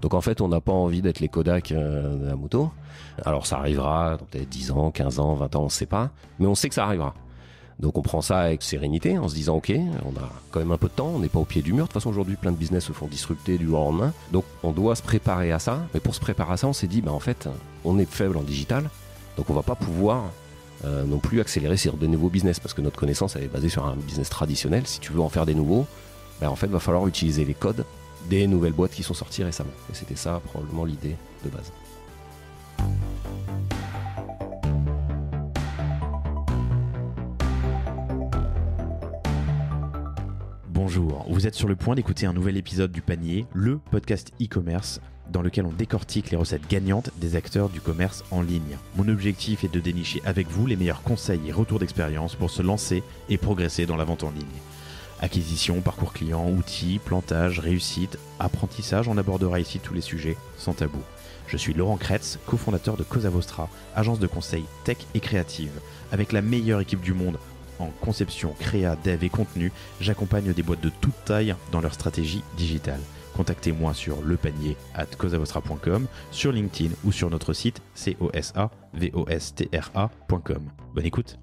Donc en fait, on n'a pas envie d'être les Kodak de la moto. Alors ça arrivera dans peut-être 10 ans, 15 ans, 20 ans, on ne sait pas. Mais on sait que ça arrivera. Donc on prend ça avec sérénité en se disant ok, on a quand même un peu de temps, on n'est pas au pied du mur. De toute façon aujourd'hui plein de business se font disrupter du jour au lendemain. Donc on doit se préparer à ça. Mais pour se préparer à ça, on s'est dit en fait on est faible en digital. Donc on va pas pouvoir non plus accélérer sur de nouveaux business parce que notre connaissance elle est basée sur un business traditionnel. Si tu veux en faire des nouveaux, en fait va falloir utiliser les codes des nouvelles boîtes qui sont sorties récemment. Et c'était ça probablement l'idée de base. Bonjour, vous êtes sur le point d'écouter un nouvel épisode du Panier, le podcast e-commerce dans lequel on décortique les recettes gagnantes des acteurs du commerce en ligne. Mon objectif est de dénicher avec vous les meilleurs conseils et retours d'expérience pour se lancer et progresser dans la vente en ligne. Acquisition, parcours client, outils, plantage, réussite, apprentissage, on abordera ici tous les sujets sans tabou. Je suis Laurent Kretz, cofondateur de Cosa Vostra, agence de conseil tech et créative. Avec la meilleure équipe du monde en conception, créa, dev et contenu, j'accompagne des boîtes de toute taille dans leur stratégie digitale. Contactez-moi sur lepanier@cosavostra.com, sur LinkedIn ou sur notre site cosavostra.com. Bonne écoute.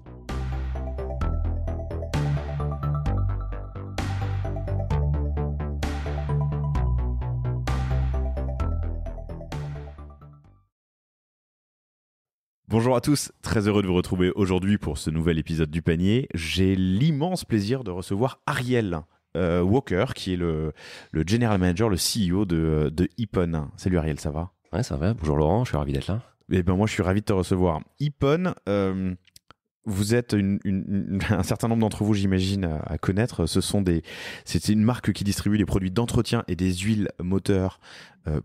Bonjour à tous, très heureux de vous retrouver aujourd'hui pour ce nouvel épisode du Panier. J'ai l'immense plaisir de recevoir Ariel Walker, qui est le General Manager, le CEO de Epon. Salut Ariel, ça va ? Ouais, ça va. Bonjour Laurent, je suis ravi d'être là. Eh ben moi, je suis ravi de te recevoir. Epon, vous êtes un certain nombre d'entre vous, j'imagine, à connaître. C'est une marque qui distribue des produits d'entretien et des huiles moteurs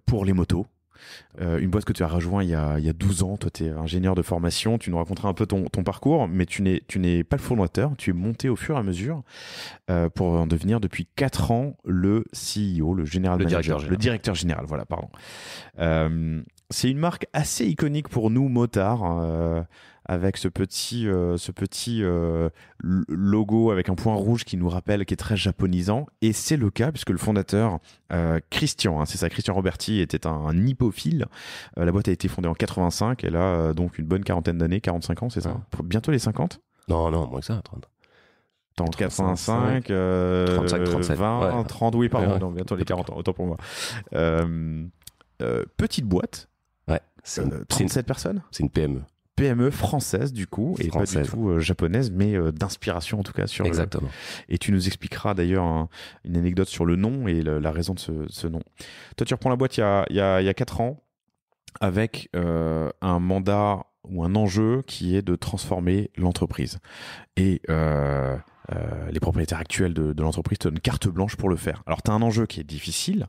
pour les motos. Une boîte que tu as rejoint il y a 12 ans. Toi, tu es ingénieur de formation. Tu nous raconteras un peu ton parcours, mais tu n'es pas le fondateur. Tu es monté au fur et à mesure pour en devenir depuis 4 ans le CEO, le directeur général. Voilà, pardon. C'est une marque assez iconique pour nous, motards, avec ce petit logo avec un point rouge qui nous rappelle, qui est très japonisant. Et c'est le cas puisque le fondateur, Christian, c'est ça, Christian Roberti, était un hippophile. La boîte a été fondée en 85. Elle a donc une bonne quarantaine d'années, 45 ans, c'est ça ? Bientôt les 50 ? Non, moins que ça, 30. T'es en 85, 35, 37, 20, ouais. 30, oui, pardon, ouais. Non, bientôt les 40 ans, autant pour moi. Petite boîte, ouais, 37 personnes. C'est une PME. PME française du coup, et pas du tout japonaise, mais d'inspiration en tout cas sur. Exactement. Et tu nous expliqueras d'ailleurs une anecdote sur le nom et la raison de ce nom. Toi, tu reprends la boîte il y a 4 ans avec un mandat ou un enjeu qui est de transformer l'entreprise. Et les propriétaires actuels de l'entreprise te donnent carte blanche pour le faire. Alors, tu as un enjeu qui est difficile.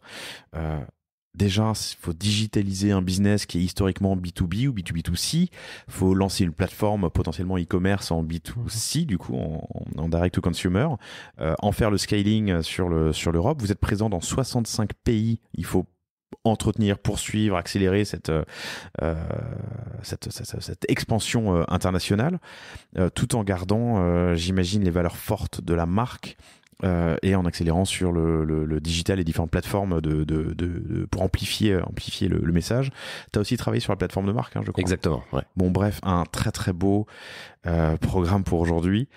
Déjà, il faut digitaliser un business qui est historiquement B2B ou B2B2C. Il faut lancer une plateforme potentiellement e-commerce en B2C, du coup, en direct to consumer. En faire le scaling sur l'Europe. Vous êtes présent dans 65 pays. Il faut entretenir, poursuivre, accélérer cette expansion internationale, tout en gardant, j'imagine, les valeurs fortes de la marque. Et en accélérant sur le digital et différentes plateformes pour amplifier le message. Tu as aussi travaillé sur la plateforme de marque, je crois. Exactement, ouais. Bon, bref, un très très beau programme pour aujourd'hui.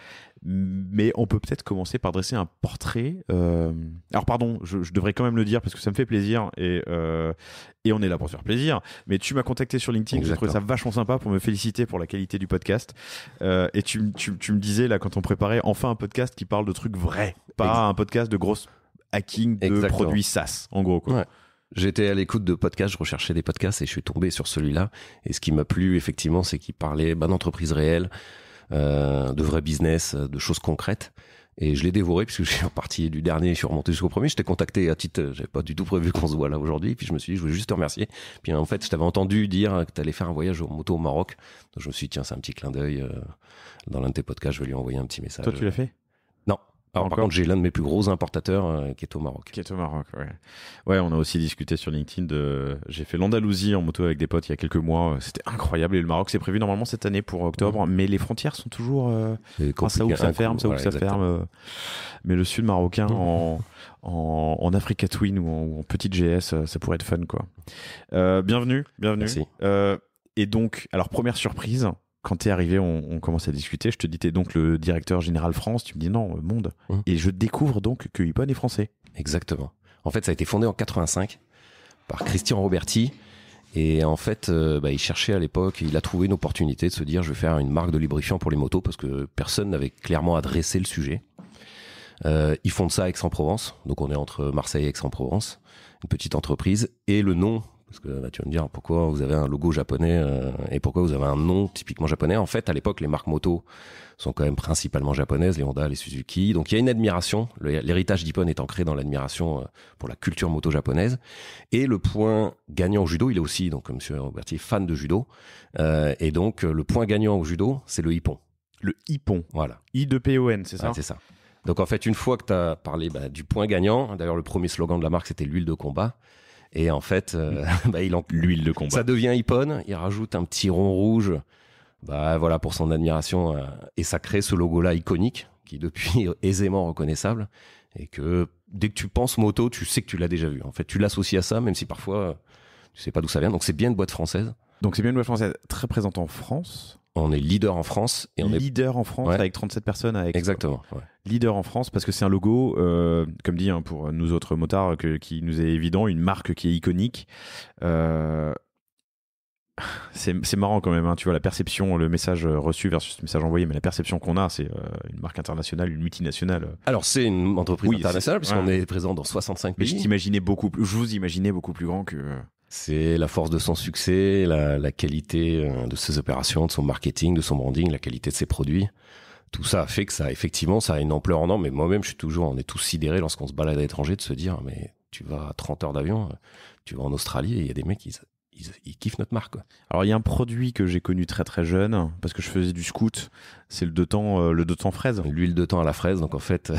Mais on peut peut-être commencer par dresser un portrait. Alors pardon, je devrais quand même le dire parce que ça me fait plaisir et on est là pour se faire plaisir. Mais tu m'as contacté sur LinkedIn, j'ai trouvé ça vachement sympa pour me féliciter pour la qualité du podcast. Et tu me disais là quand on préparait, enfin un podcast qui parle de trucs vrais, pas un podcast de gros hacking de produits SaaS, en gros, quoi. Ouais. J'étais à l'écoute de podcasts, je recherchais des podcasts et je suis tombé sur celui-là. Et ce qui m'a plu effectivement, c'est qu'il parlait d'entreprises réelles, de vrais business, de choses concrètes. Et je l'ai dévoré puisque je suis reparti du dernier, je suis remonté jusqu'au premier. Je t'ai contacté à titre, j'avais pas du tout prévu qu'on se voit là aujourd'hui. Puis je me suis dit, je voulais juste te remercier. Puis en fait, je t'avais entendu dire que t'allais faire un voyage en moto au Maroc. Donc je me suis dit, tiens, c'est un petit clin d'œil. Dans l'un de tes podcasts, je vais lui envoyer un petit message. Toi, tu l'as fait ? Non. Alors, par contre, j'ai l'un de mes plus gros importateurs qui est au Maroc. Ouais. Ouais, on a aussi discuté sur LinkedIn j'ai fait l'Andalousie en moto avec des potes il y a quelques mois. C'était incroyable. Et le Maroc, c'est prévu normalement cette année pour octobre. Mais les frontières sont toujours, ça ouvre, ça ferme, ça ouvre, ça ferme. mais le sud marocain en Africa Twin ou en petite GS, ça pourrait être fun, quoi. Bienvenue. Merci. Et donc, alors première surprise, quand t'es arrivé, on commence à discuter. Je te dis, t'es donc le directeur général France. Tu me dis non, monde. Et je découvre donc que Hippon est français. Exactement. En fait, ça a été fondé en 85 par Christian Roberti. Et en fait, il cherchait à l'époque, il a trouvé une opportunité de se dire, je vais faire une marque de lubrifiant pour les motos parce que personne n'avait clairement adressé le sujet. Ils font ça à Aix-en-Provence. Donc on est entre Marseille et Aix-en-Provence, une petite entreprise. Et le nom, parce que là, tu vas me dire pourquoi vous avez un logo japonais et pourquoi vous avez un nom typiquement japonais. En fait, à l'époque, les marques motos sont quand même principalement japonaises, les Honda, les Suzuki. Donc il y a une admiration, l'héritage d'Hippon est ancré dans l'admiration pour la culture moto japonaise. Et le point gagnant au judo, il est aussi, donc comme M. Roberti, fan de judo. Et donc le point gagnant au judo, c'est le Hippon. Le Hippon. Voilà. I-2-P-O-N, c'est ça? Ouais, c'est ça. Donc en fait, une fois que tu as parlé du point gagnant, d'ailleurs le premier slogan de la marque, c'était l'huile de combat. Et en fait, l'huile de combat. Ça devient Hippon, il rajoute un petit rond rouge voilà, pour son admiration. Et ça crée ce logo-là iconique, qui depuis est aisément reconnaissable. Et que dès que tu penses moto, tu sais que tu l'as déjà vu. En fait, tu l'associes à ça, même si parfois, tu sais pas d'où ça vient. Donc c'est bien une boîte française. Donc c'est bien une boîte française très présente en France. On est leader en France. Et on est leader en France, ouais. Avec 37 personnes. Exactement. Ouais. Leader en France parce que c'est un logo, comme dit pour nous autres motards, qui nous est évident, une marque qui est iconique. C'est marrant quand même, hein, tu vois, la perception, le message reçu versus le message envoyé, mais la perception qu'on a, c'est une marque internationale, une multinationale. Alors c'est une entreprise internationale puisqu'on est présent dans 65 pays. Mais je vous imaginais beaucoup plus grand que... C'est la force de son succès, la qualité de ses opérations, de son marketing, de son branding, la qualité de ses produits. Tout ça a fait que ça a une ampleur en or. Mais moi-même, on est tous sidérés lorsqu'on se balade à l'étranger de se dire, mais tu vas à 30 heures d'avion, tu vas en Australie et il y a des mecs, ils kiffent notre marque, quoi. Alors il y a un produit que j'ai connu très très jeune parce que je faisais du scout, c'est le 2 temps fraise. L'huile de thon à la fraise, donc en fait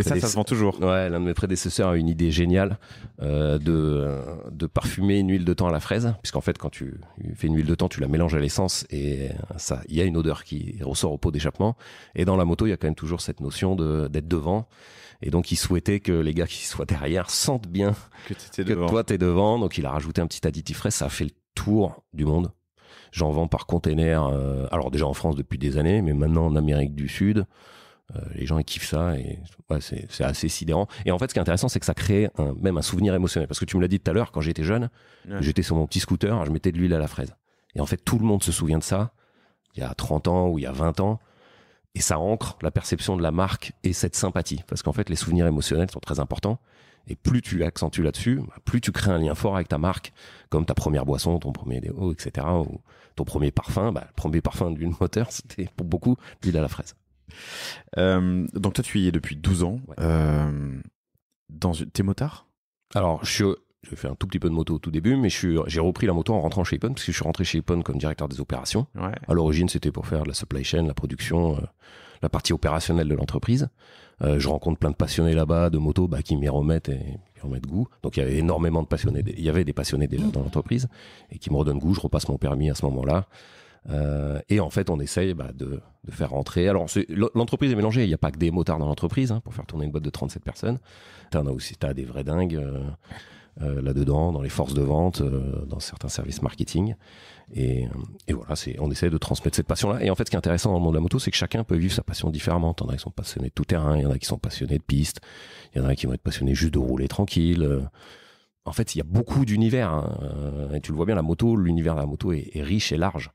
ça se vend toujours. Ouais, l'un de mes prédécesseurs a une idée géniale de parfumer une huile de thon à la fraise, puisqu'en fait quand tu fais une huile de thon, tu la mélanges à l'essence et ça, il y a une odeur qui ressort au pot d'échappement. Et dans la moto, il y a quand même toujours cette notion d'être devant. Et donc, il souhaitait que les gars qui soient derrière sentent bien que toi, t'es devant. Donc, il a rajouté un petit additif frais. Ça a fait le tour du monde. J'en vends par container. Alors, déjà en France depuis des années, mais maintenant en Amérique du Sud. Les gens, ils kiffent ça. Et ouais, c'est assez sidérant. Et en fait, ce qui est intéressant, c'est que ça crée même un souvenir émotionnel. Parce que tu me l'as dit tout à l'heure, quand j'étais jeune, j'étais sur mon petit scooter, je mettais de l'huile à la fraise. Et en fait, tout le monde se souvient de ça. Il y a 30 ans ou il y a 20 ans. Et ça ancre la perception de la marque et cette sympathie. Parce qu'en fait, les souvenirs émotionnels sont très importants. Et plus tu accentues là-dessus, plus tu crées un lien fort avec ta marque, comme ta première boisson, ton premier déo, etc. Ou ton premier parfum. Le premier parfum d'une moteur, c'était pour beaucoup l'huile à la fraise. Donc toi, tu y es depuis 12 ans. Ouais. T'es motard ? Alors, j'ai fait un tout petit peu de moto au tout début, mais j'ai repris la moto en rentrant chez Hippon, parce que je suis rentré chez Hippon comme directeur des opérations. Ouais. À l'origine, c'était pour faire de la supply chain, la production, la partie opérationnelle de l'entreprise. Je rencontre plein de passionnés là-bas, de moto, qui m'y remettent goût. Donc il y avait énormément de passionnés, il y avait des passionnés déjà dans l'entreprise, et qui me redonnent goût. Je repasse mon permis à ce moment-là. Et en fait, on essaye de faire rentrer. Alors, l'entreprise est mélangée. Il n'y a pas que des motards dans l'entreprise, pour faire tourner une boîte de 37 personnes. T'as des vrais dingues là-dedans, dans les forces de vente, dans certains services marketing. Et voilà, on essaie de transmettre cette passion-là. Et en fait, ce qui est intéressant dans le monde de la moto, c'est que chacun peut vivre sa passion différemment. Il y en a qui sont passionnés de tout terrain, il y en a qui sont passionnés de piste, il y en a qui vont être passionnés juste de rouler tranquille. En fait, il y a beaucoup d'univers. Et tu le vois bien, l'univers de la moto est riche et large.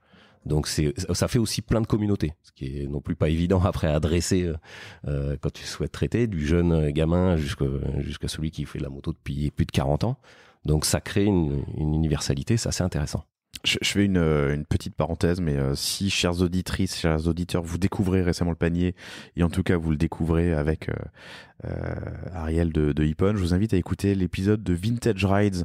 Donc ça fait aussi plein de communautés, ce qui est non plus pas évident après à adresser quand tu souhaites traiter, du jeune gamin jusqu'à celui qui fait de la moto depuis plus de 40 ans. Donc ça crée une universalité, c'est assez intéressant. Je fais une petite parenthèse, mais si, chères auditrices, chers auditeurs, vous découvrez récemment le panier, et en tout cas vous le découvrez avec Ariel de Hippon, je vous invite à écouter l'épisode de Vintage Rides,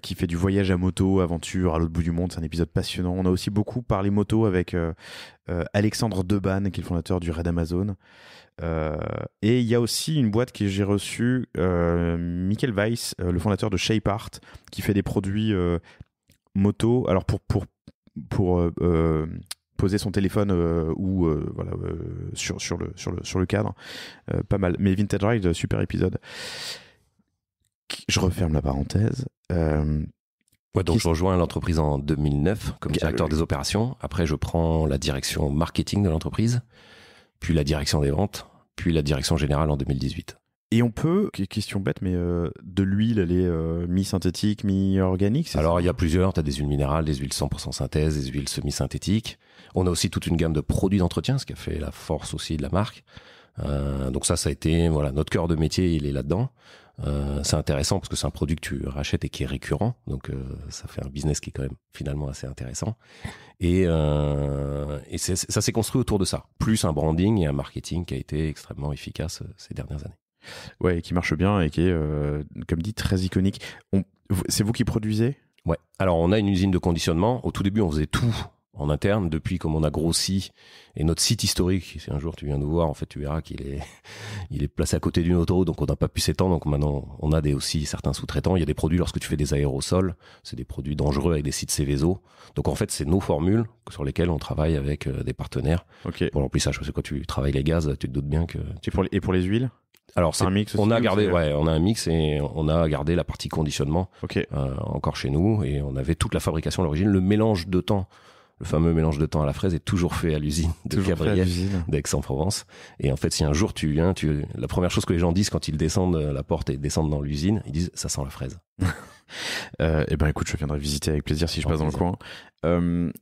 qui fait du voyage à moto, aventure à l'autre bout du monde. C'est un épisode passionnant. On a aussi beaucoup parlé moto avec Alexandre Debanne, qui est le fondateur du Raid Amazon. Et il y a aussi une boîte que j'ai reçue, Michael Weiss, le fondateur de Shape Art, qui fait des produits moto. Alors pour poser son téléphone ou sur le cadre. Pas mal. Mais Vintage Ride, super épisode. Je referme la parenthèse. Donc je rejoins l'entreprise en 2009 comme directeur des opérations. Après, je prends la direction marketing de l'entreprise, puis la direction des ventes, puis la direction générale en 2018. Et on peut, question bête, mais de l'huile, elle est mi-synthétique, mi-organique, c'est Alors, ça? il y a plusieurs. Tu as des huiles minérales, des huiles 100% synthèse, des huiles semi-synthétiques. On a aussi toute une gamme de produits d'entretien, ce qui a fait la force aussi de la marque. Donc ça a été notre cœur de métier, il est là-dedans. C'est intéressant parce que c'est un produit que tu rachètes et qui est récurrent. Donc, ça fait un business qui est quand même finalement assez intéressant. Et ça s'est construit autour de ça. Plus un branding et un marketing qui a été extrêmement efficace ces dernières années. Ouais, et qui marche bien et qui est, comme dit, très iconique. C'est vous qui produisez? Ouais. Alors, on a une usine de conditionnement. Au tout début, on faisait tout en interne. Depuis, comme on a grossi, et notre site historique, si un jour tu viens nous voir, en fait, tu verras qu'il est placé à côté d'une autoroute, donc on n'a pas pu s'étendre. Donc maintenant, on a aussi certains sous-traitants. Il y a des produits, lorsque tu fais des aérosols, c'est des produits dangereux avec des sites Céveso. Donc en fait, c'est nos formules sur lesquelles on travaille avec des partenaires. Okay. Pour l'emplissage, parce que quand tu travailles les gaz, tu te doutes bien que... Et pour les huiles? Alors, c'est un mix aussi, on a un mix et on a gardé la partie conditionnement encore chez nous, et on avait toute la fabrication à l'origine. Le mélange de temps, le fameux mélange de temps à la fraise, est toujours fait à l'usine de Cabriès d'Aix-en-Provence. Et en fait, si un jour tu viens, la première chose que les gens disent quand ils descendent la porte et descendent dans l'usine, ils disent ça sent la fraise. Eh ben écoute, je viendrai visiter avec plaisir si je passe dans le coin.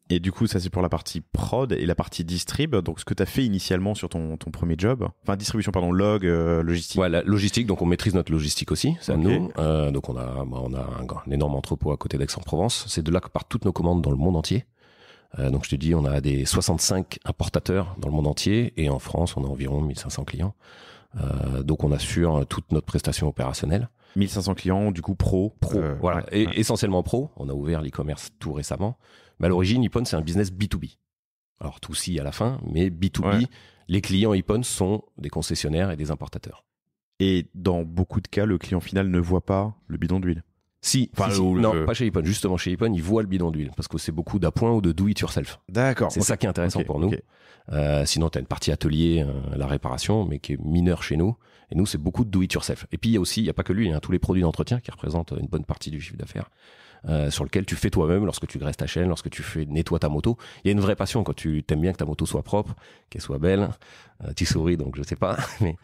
Et du coup, ça c'est pour la partie prod et la partie distrib. Donc ce que tu as fait initialement sur ton premier job, enfin distribution, pardon, log, logistique. Ouais, la logistique, donc on maîtrise notre logistique aussi, c'est à nous. Donc on a un énorme entrepôt à côté d'Aix-en-Provence. C'est de là que partent toutes nos commandes dans le monde entier. Donc je te dis, on a des 65 importateurs dans le monde entier, et en France, on a environ 1500 clients. Donc on assure toute notre prestation opérationnelle. 1500 clients, du coup pro. Voilà, essentiellement pro. On a ouvert l'e-commerce tout récemment. Mais à l'origine, Ipon, c'est un business B2B. Alors tout si à la fin, mais B2B, les clients Ipon sont des concessionnaires et des importateurs. Et dans beaucoup de cas, le client final ne voit pas le bidon d'huile. Non, pas chez Ipon. Justement, chez Ipon, ils voient le bidon d'huile parce que c'est beaucoup d'appoint ou de do it yourself. D'accord. C'est ça qui est intéressant pour nous. Sinon, tu as une partie atelier, la réparation, mais qui est mineure chez nous. Et nous, c'est beaucoup de do it yourself. Et puis, il y a pas que lui, il y a tous les produits d'entretien qui représentent une bonne partie du chiffre d'affaires, sur lequel tu fais toi-même lorsque tu graisses ta chaîne, lorsque tu nettoies ta moto. Il y a une vraie passion quand tu t'aimes bien que ta moto soit propre, qu'elle soit belle. Tu souris, donc je sais pas. Mais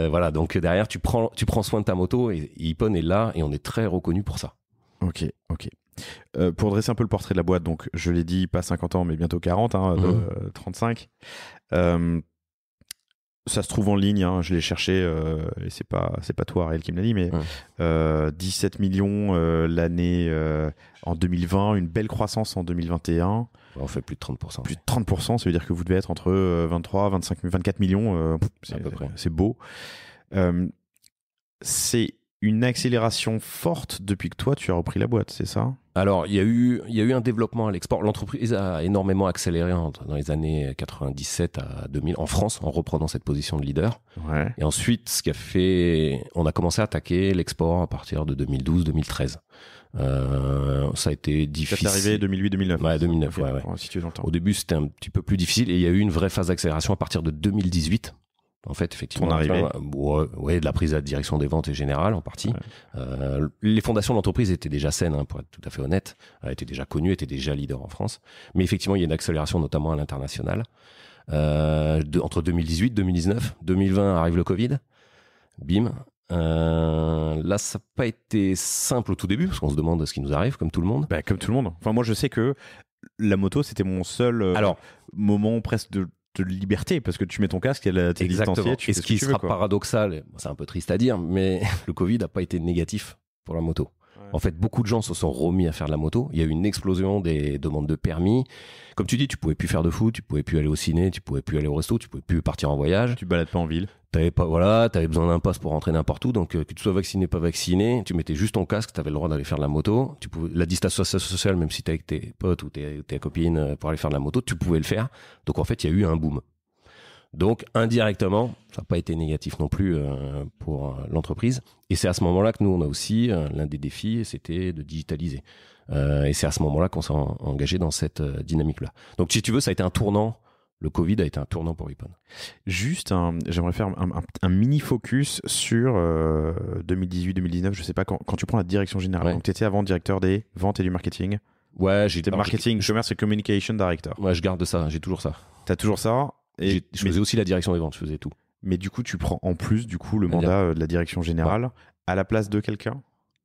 voilà, donc derrière, tu prends soin de ta moto, et Ipon est là, et on est très reconnu pour ça. Ok. Pour dresser un peu le portrait de la boîte, donc je l'ai dit, pas 50 ans, mais bientôt 40, 35. Ça se trouve en ligne, je l'ai cherché, et c'est pas toi, Ariel, qui me l'a dit, mais 17 millions l'année en 2020, une belle croissance en 2021. On fait plus de 30%. Plus de 30%, ça veut dire que vous devez être entre 23, 25, 24 millions, à peu près. C'est beau. C'est une accélération forte depuis que toi, tu as repris la boîte, c'est ça? Alors, il y a eu un développement à l'export. L'entreprise a énormément accéléré dans les années 97 à 2000 en France, en reprenant cette position de leader. Ouais. Et ensuite, ce qui a fait, on a commencé à attaquer l'export à partir de 2012-2013. Ça a été difficile. Ça t'est arrivé 2008-2009. Ouais, 2009, okay. ouais. Si tu veux, j'entends. Au début, c'était un petit peu plus difficile, et il y a eu une vraie phase d'accélération à partir de 2018. En fait, effectivement, ton arrivée. De la prise à la direction des ventes et générale en partie. Ouais. Les fondations de l'entreprise étaient déjà saines, pour être tout à fait honnête, étaient déjà connues, étaient déjà leaders en France. Mais effectivement, il y a une accélération, notamment à l'international. Entre 2018, 2019, 2020 arrive le Covid. Bim. Là, ça n'a pas été simple au tout début, parce qu'on se demande ce qui nous arrive, comme tout le monde. Bah, comme tout le monde. Enfin, moi, je sais que la moto, c'était mon seul moment presque de liberté, parce que tu mets ton casque, t'es distancié, tu fais ce qui sera paradoxal, c'est un peu triste à dire, mais le Covid n'a pas été négatif pour la moto. Ouais. En fait, beaucoup de gens se sont remis à faire de la moto. Il y a eu une explosion des demandes de permis. Comme tu dis, tu pouvais plus faire de foot, tu pouvais plus aller au ciné, tu pouvais plus aller au resto, tu pouvais plus partir en voyage. Tu balades pas en ville. T'avais besoin d'un pass pour rentrer n'importe où, donc que tu sois vacciné, pas vacciné, tu mettais juste ton casque, t'avais le droit d'aller faire de la moto. La distance sociale, même si t'es avec tes potes ou tes copines pour aller faire de la moto, tu pouvais le faire. Donc en fait, il y a eu un boom. Donc, indirectement, ça n'a pas été négatif non plus pour l'entreprise. Et c'est à ce moment-là que nous, on a aussi, l'un des défis, c'était de digitaliser. Et c'est à ce moment-là qu'on s'est engagé dans cette dynamique-là. Donc, si tu veux, ça a été un tournant. Le Covid a été un tournant pour Ipon. Juste, j'aimerais faire un mini focus sur 2018-2019. Je sais pas, quand tu prends la direction générale. Ouais. Donc, tu étais avant directeur des ventes et du marketing. Ouais, C'était marketing, commerce et communication director. Ouais, je garde ça. J'ai toujours ça. Tu as toujours ça. Je faisais aussi la direction des ventes. Je faisais tout. Mais du coup, tu prends en plus le mandat de la direction générale à la place de quelqu'un.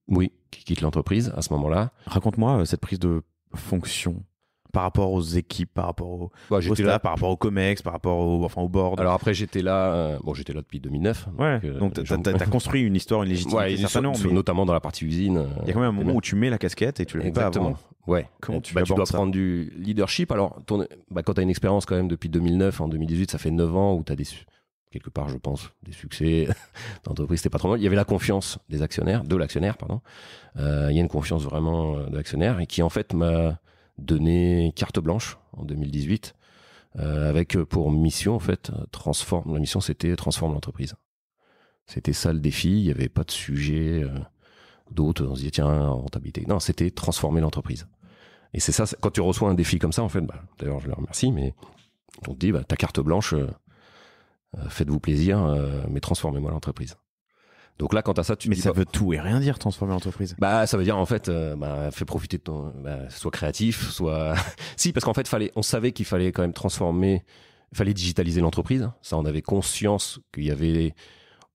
Oui, qui quitte l'entreprise à ce moment-là. Raconte-moi cette prise de fonction par rapport aux équipes, par rapport au staff, par rapport au COMEX, par rapport au board. Alors après, j'étais là depuis 2009. Donc tu as construit une histoire, une légitimité, certainement. Notamment dans la partie usine. Il y a quand même un moment où tu mets la casquette et tu l'as pas avant. Ouais. Comment tu dois prendre du leadership. Alors, quand tu as une expérience quand même depuis 2009, en 2018, ça fait 9 ans où tu as quelque part, je pense, des succès d'entreprise, c'était pas trop mal. Il y avait la confiance de l'actionnaire, il y a une confiance vraiment de l'actionnaire et qui en fait m'a donné carte blanche en 2018 avec pour mission en fait la mission c'était transforme l'entreprise. C'était ça le défi, il y avait pas de sujet d'autres, on se disait tiens rentabilité. Non, c'était transformer l'entreprise. Et c'est ça, quand tu reçois un défi comme ça en fait, d'ailleurs je le remercie, mais on te dit ta carte blanche, faites-vous plaisir, mais transformez-moi l'entreprise. Donc là, quand à ça, ça veut tout et rien dire, transformer l'entreprise. Ça veut dire en fait, fais profiter de ton, sois créatif, si, parce qu'en fait, on savait qu'il fallait quand même transformer, il fallait digitaliser l'entreprise. Ça, on avait conscience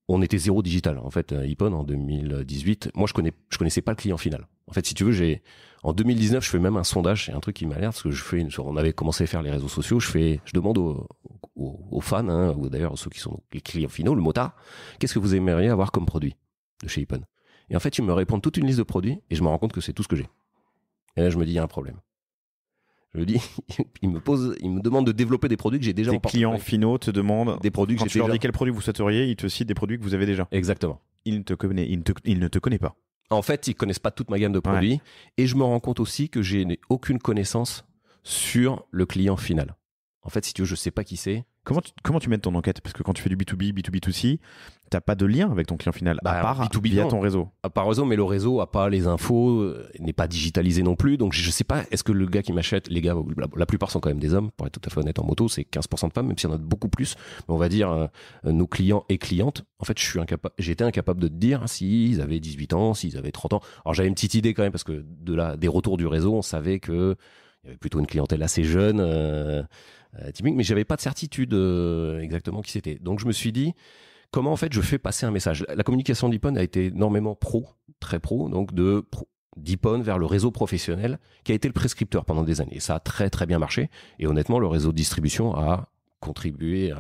on était zéro digital. En fait, Ipon en 2018, moi je connaissais pas le client final. En fait, si tu veux, en 2019, je fais même un sondage, c'est un truc qui m'alerte parce que on avait commencé à faire les réseaux sociaux. Je demande aux fans, ou d'ailleurs ceux qui sont les clients finaux, le motard, qu'est-ce que vous aimeriez avoir comme produit de chez Ipon? Et en fait, ils me répondent toute une liste de produits et je me rends compte que c'est tout ce que j'ai. Et là, je me dis, il y a un problème. Je me dis, ils me demandent de développer des produits que j'ai déjà en portefeuille. Les clients finaux te demandent des produits que quand j'ai tu déjà. Leur dis quel produit vous souhaiteriez, ils te citent des produits que vous avez déjà. Exactement. Il ne te connaît pas. En fait, ils connaissent pas toute ma gamme de produits et je me rends compte aussi que j'ai aucune connaissance sur le client final. En fait, si tu veux, je sais pas qui c'est. Comment tu mènes ton enquête? Parce que quand tu fais du B2B, B2B2C, t'as pas de lien avec ton client final, à part B2B, via ton réseau. À part réseau, mais le réseau a pas les infos, n'est pas digitalisé non plus. Donc, je sais pas, est-ce que le gars qui m'achète, les gars, la plupart sont quand même des hommes, pour être tout à fait honnête en moto, c'est 15% de femmes, même s'il y en a beaucoup plus. Mais on va dire, nos clients et clientes, en fait, j'étais incapable de te dire s'ils avaient 18 ans, s'ils avaient 30 ans. Alors, j'avais une petite idée quand même, parce que des retours du réseau, on savait que il y avait plutôt une clientèle assez jeune, typique, mais j'avais pas de certitude exactement qui c'était. Donc je me suis dit, comment en fait je fais passer un message? La communication d'Ipon a été énormément très pro, donc d'Ipon vers le réseau professionnel, qui a été le prescripteur pendant des années. Et ça a très très bien marché. Et honnêtement, le réseau de distribution a contribué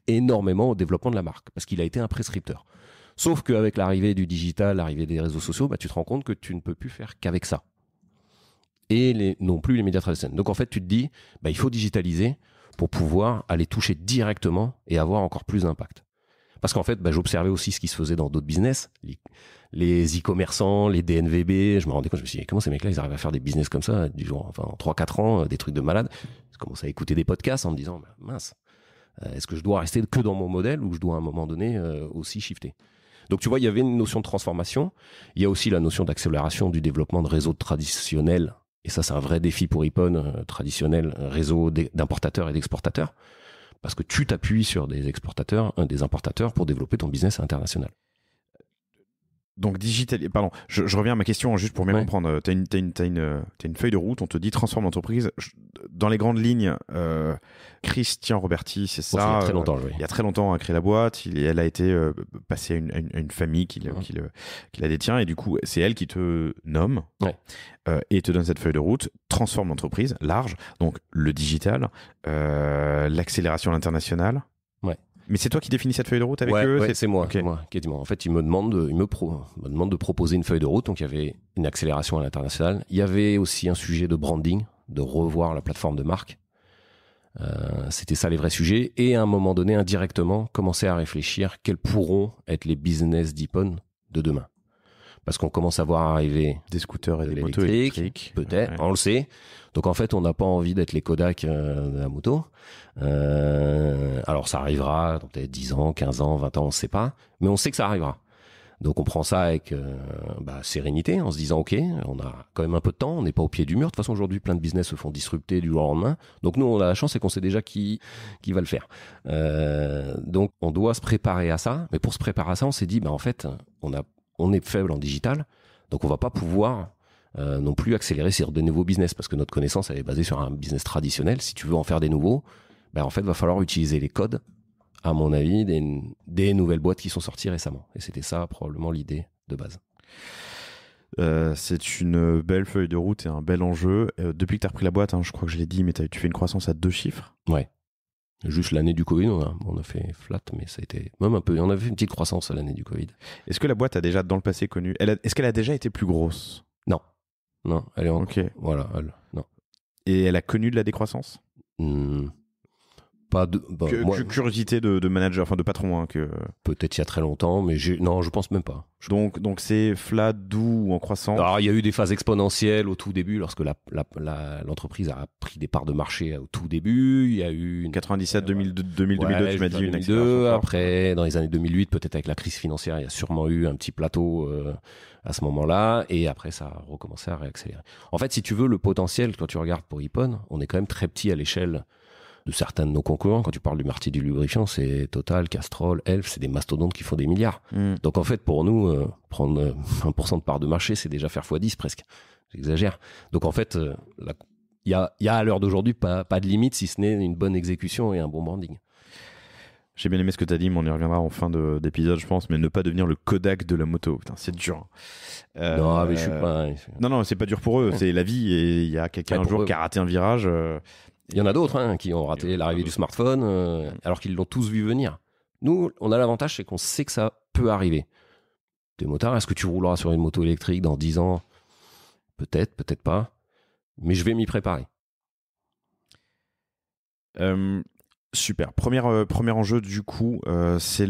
énormément au développement de la marque, parce qu'il a été un prescripteur. Sauf qu'avec l'arrivée du digital, l'arrivée des réseaux sociaux, tu te rends compte que tu ne peux plus faire qu'avec ça. Et non plus les médias traditionnels. Donc en fait, tu te dis, il faut digitaliser pour pouvoir aller toucher directement et avoir encore plus d'impact. Parce qu'en fait, j'observais aussi ce qui se faisait dans d'autres business, les e-commerçants, les DNVB. Je me rendais compte, je me suis dit, comment ces mecs-là, ils arrivent à faire des business comme ça, du jour, en 3-4 ans, des trucs de malade. Je commençais à écouter des podcasts en me disant, mince, est-ce que je dois rester que dans mon modèle ou je dois à un moment donné aussi shifter? Donc tu vois, il y avait une notion de transformation. Il y a aussi la notion d'accélération du développement de réseaux traditionnels. Et ça, c'est un vrai défi pour Ipon, traditionnel, réseau d'importateurs et d'exportateurs. Parce que tu t'appuies sur des importateurs pour développer ton business international. Donc pardon, je reviens à ma question juste pour bien comprendre. T'as une feuille de route, on te dit transforme l'entreprise. Dans les grandes lignes, Christian Roberti, c'est ça. Il y a très longtemps, il y a très longtemps, a créé la boîte. Elle a été passée à une famille qui la détient et du coup, c'est elle qui te nomme et te donne cette feuille de route. Transforme l'entreprise large, donc le digital, l'accélération à l'international. Mais c'est toi qui définis cette feuille de route avec eux? C'est moi. Okay. Moi, quasiment. En fait, ils me demandent de proposer une feuille de route. Donc, il y avait une accélération à l'international. Il y avait aussi un sujet de branding, de revoir la plateforme de marque. C'était ça les vrais sujets. Et à un moment donné, indirectement, commencer à réfléchir quels pourront être les business d'Ipon de demain. parce qu'on commence à voir arriver des scooters et de des motos l'électrique, électriques. peut-être, Ouais. on le sait. Donc en fait, on n'a pas envie d'être les Kodak de la moto. Alors ça arrivera dans peut-être 10 ans, 15 ans, 20 ans, on ne sait pas, mais on sait que ça arrivera. Donc on prend ça avec sérénité, en se disant ok, on a quand même un peu de temps, on n'est pas au pied du mur. De toute façon aujourd'hui plein de business se font disrupter du jour au lendemain. Donc nous on a la chance, c'est qu'on sait déjà qui va le faire. Donc on doit se préparer à ça. Mais pour se préparer à ça, on s'est dit en fait on est faible en digital, donc on va pas pouvoir non plus accélérer sur de nouveaux business parce que notre connaissance elle est basée sur un business traditionnel. Si tu veux en faire des nouveaux, en fait va falloir utiliser les codes, à mon avis, des nouvelles boîtes qui sont sorties récemment. Et c'était ça, probablement, l'idée de base. C'est une belle feuille de route et un bel enjeu. Depuis que tu as repris la boîte, je crois que je l'ai dit, mais tu fais une croissance à 2 chiffres. Ouais. Juste l'année du Covid, on a fait flat, mais ça a été même un peu. On a fait une petite croissance à l'année du Covid. Est-ce que la boîte a déjà, dans le passé, connu... Est-ce qu'elle a déjà été plus grosse? Non, elle est en... Ok. Voilà, non. Et elle a connu de la décroissance? Pas de... Curiosité de manager, enfin de patron. Peut-être il y a très longtemps, mais non, je pense même pas. Donc c'est flat, doux ou en croissance? Alors il y a eu des phases exponentielles au tout début, lorsque l'entreprise a pris des parts de marché au tout début. Il y a eu 97, 2002, 2002, tu m'as dit une 2002, accélération forte. après, dans les années 2008, peut-être avec la crise financière, il y a sûrement eu un petit plateau à ce moment-là, et après ça a recommencé à réaccélérer. En fait, si tu veux, le potentiel, quand tu regardes pour Ipon, on est quand même très petit à l'échelle de certains de nos concurrents. Quand tu parles du marché du lubrifiant, c'est Total, Castrol, Elf, c'est des mastodontes qui font des milliards. Donc en fait, pour nous, prendre 1% de part de marché, c'est déjà faire x10 presque. J'exagère. Donc en fait, il y a à l'heure d'aujourd'hui pas de limite, si ce n'est une bonne exécution et un bon branding. J'ai bien aimé ce que tu as dit, mais on y reviendra en fin d'épisode, je pense, mais ne pas devenir le Kodak de la moto. Putain, c'est dur. Non, mais je suis pas... Non, c'est pas dur pour eux, c'est la vie, et il y a quelqu'un un jour qui a raté un virage... Il y en a d'autres qui ont raté l'arrivée du smartphone, alors qu'ils l'ont tous vu venir. Nous, on a l'avantage, c'est qu'on sait que ça peut arriver. T'es motard, est-ce que tu rouleras sur une moto électrique dans 10 ans? Peut-être, peut-être pas. Mais je vais m'y préparer. Super. Premier enjeu, du coup, c'est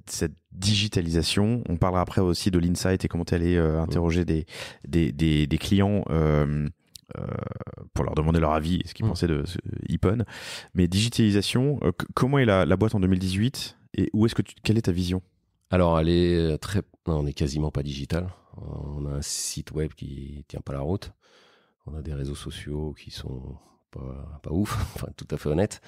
cette digitalisation. On parlera après aussi de l'insight et comment tu allais interroger des clients pour leur demander leur avis et ce qu'ils pensaient de Ipon. Mais digitalisation, comment est la boîte en 2018 et quelle est ta vision? Alors, elle est non, on n'est quasiment pas digital. On a un site web qui tient pas la route. On a des réseaux sociaux qui sont pas ouf, enfin tout à fait honnête.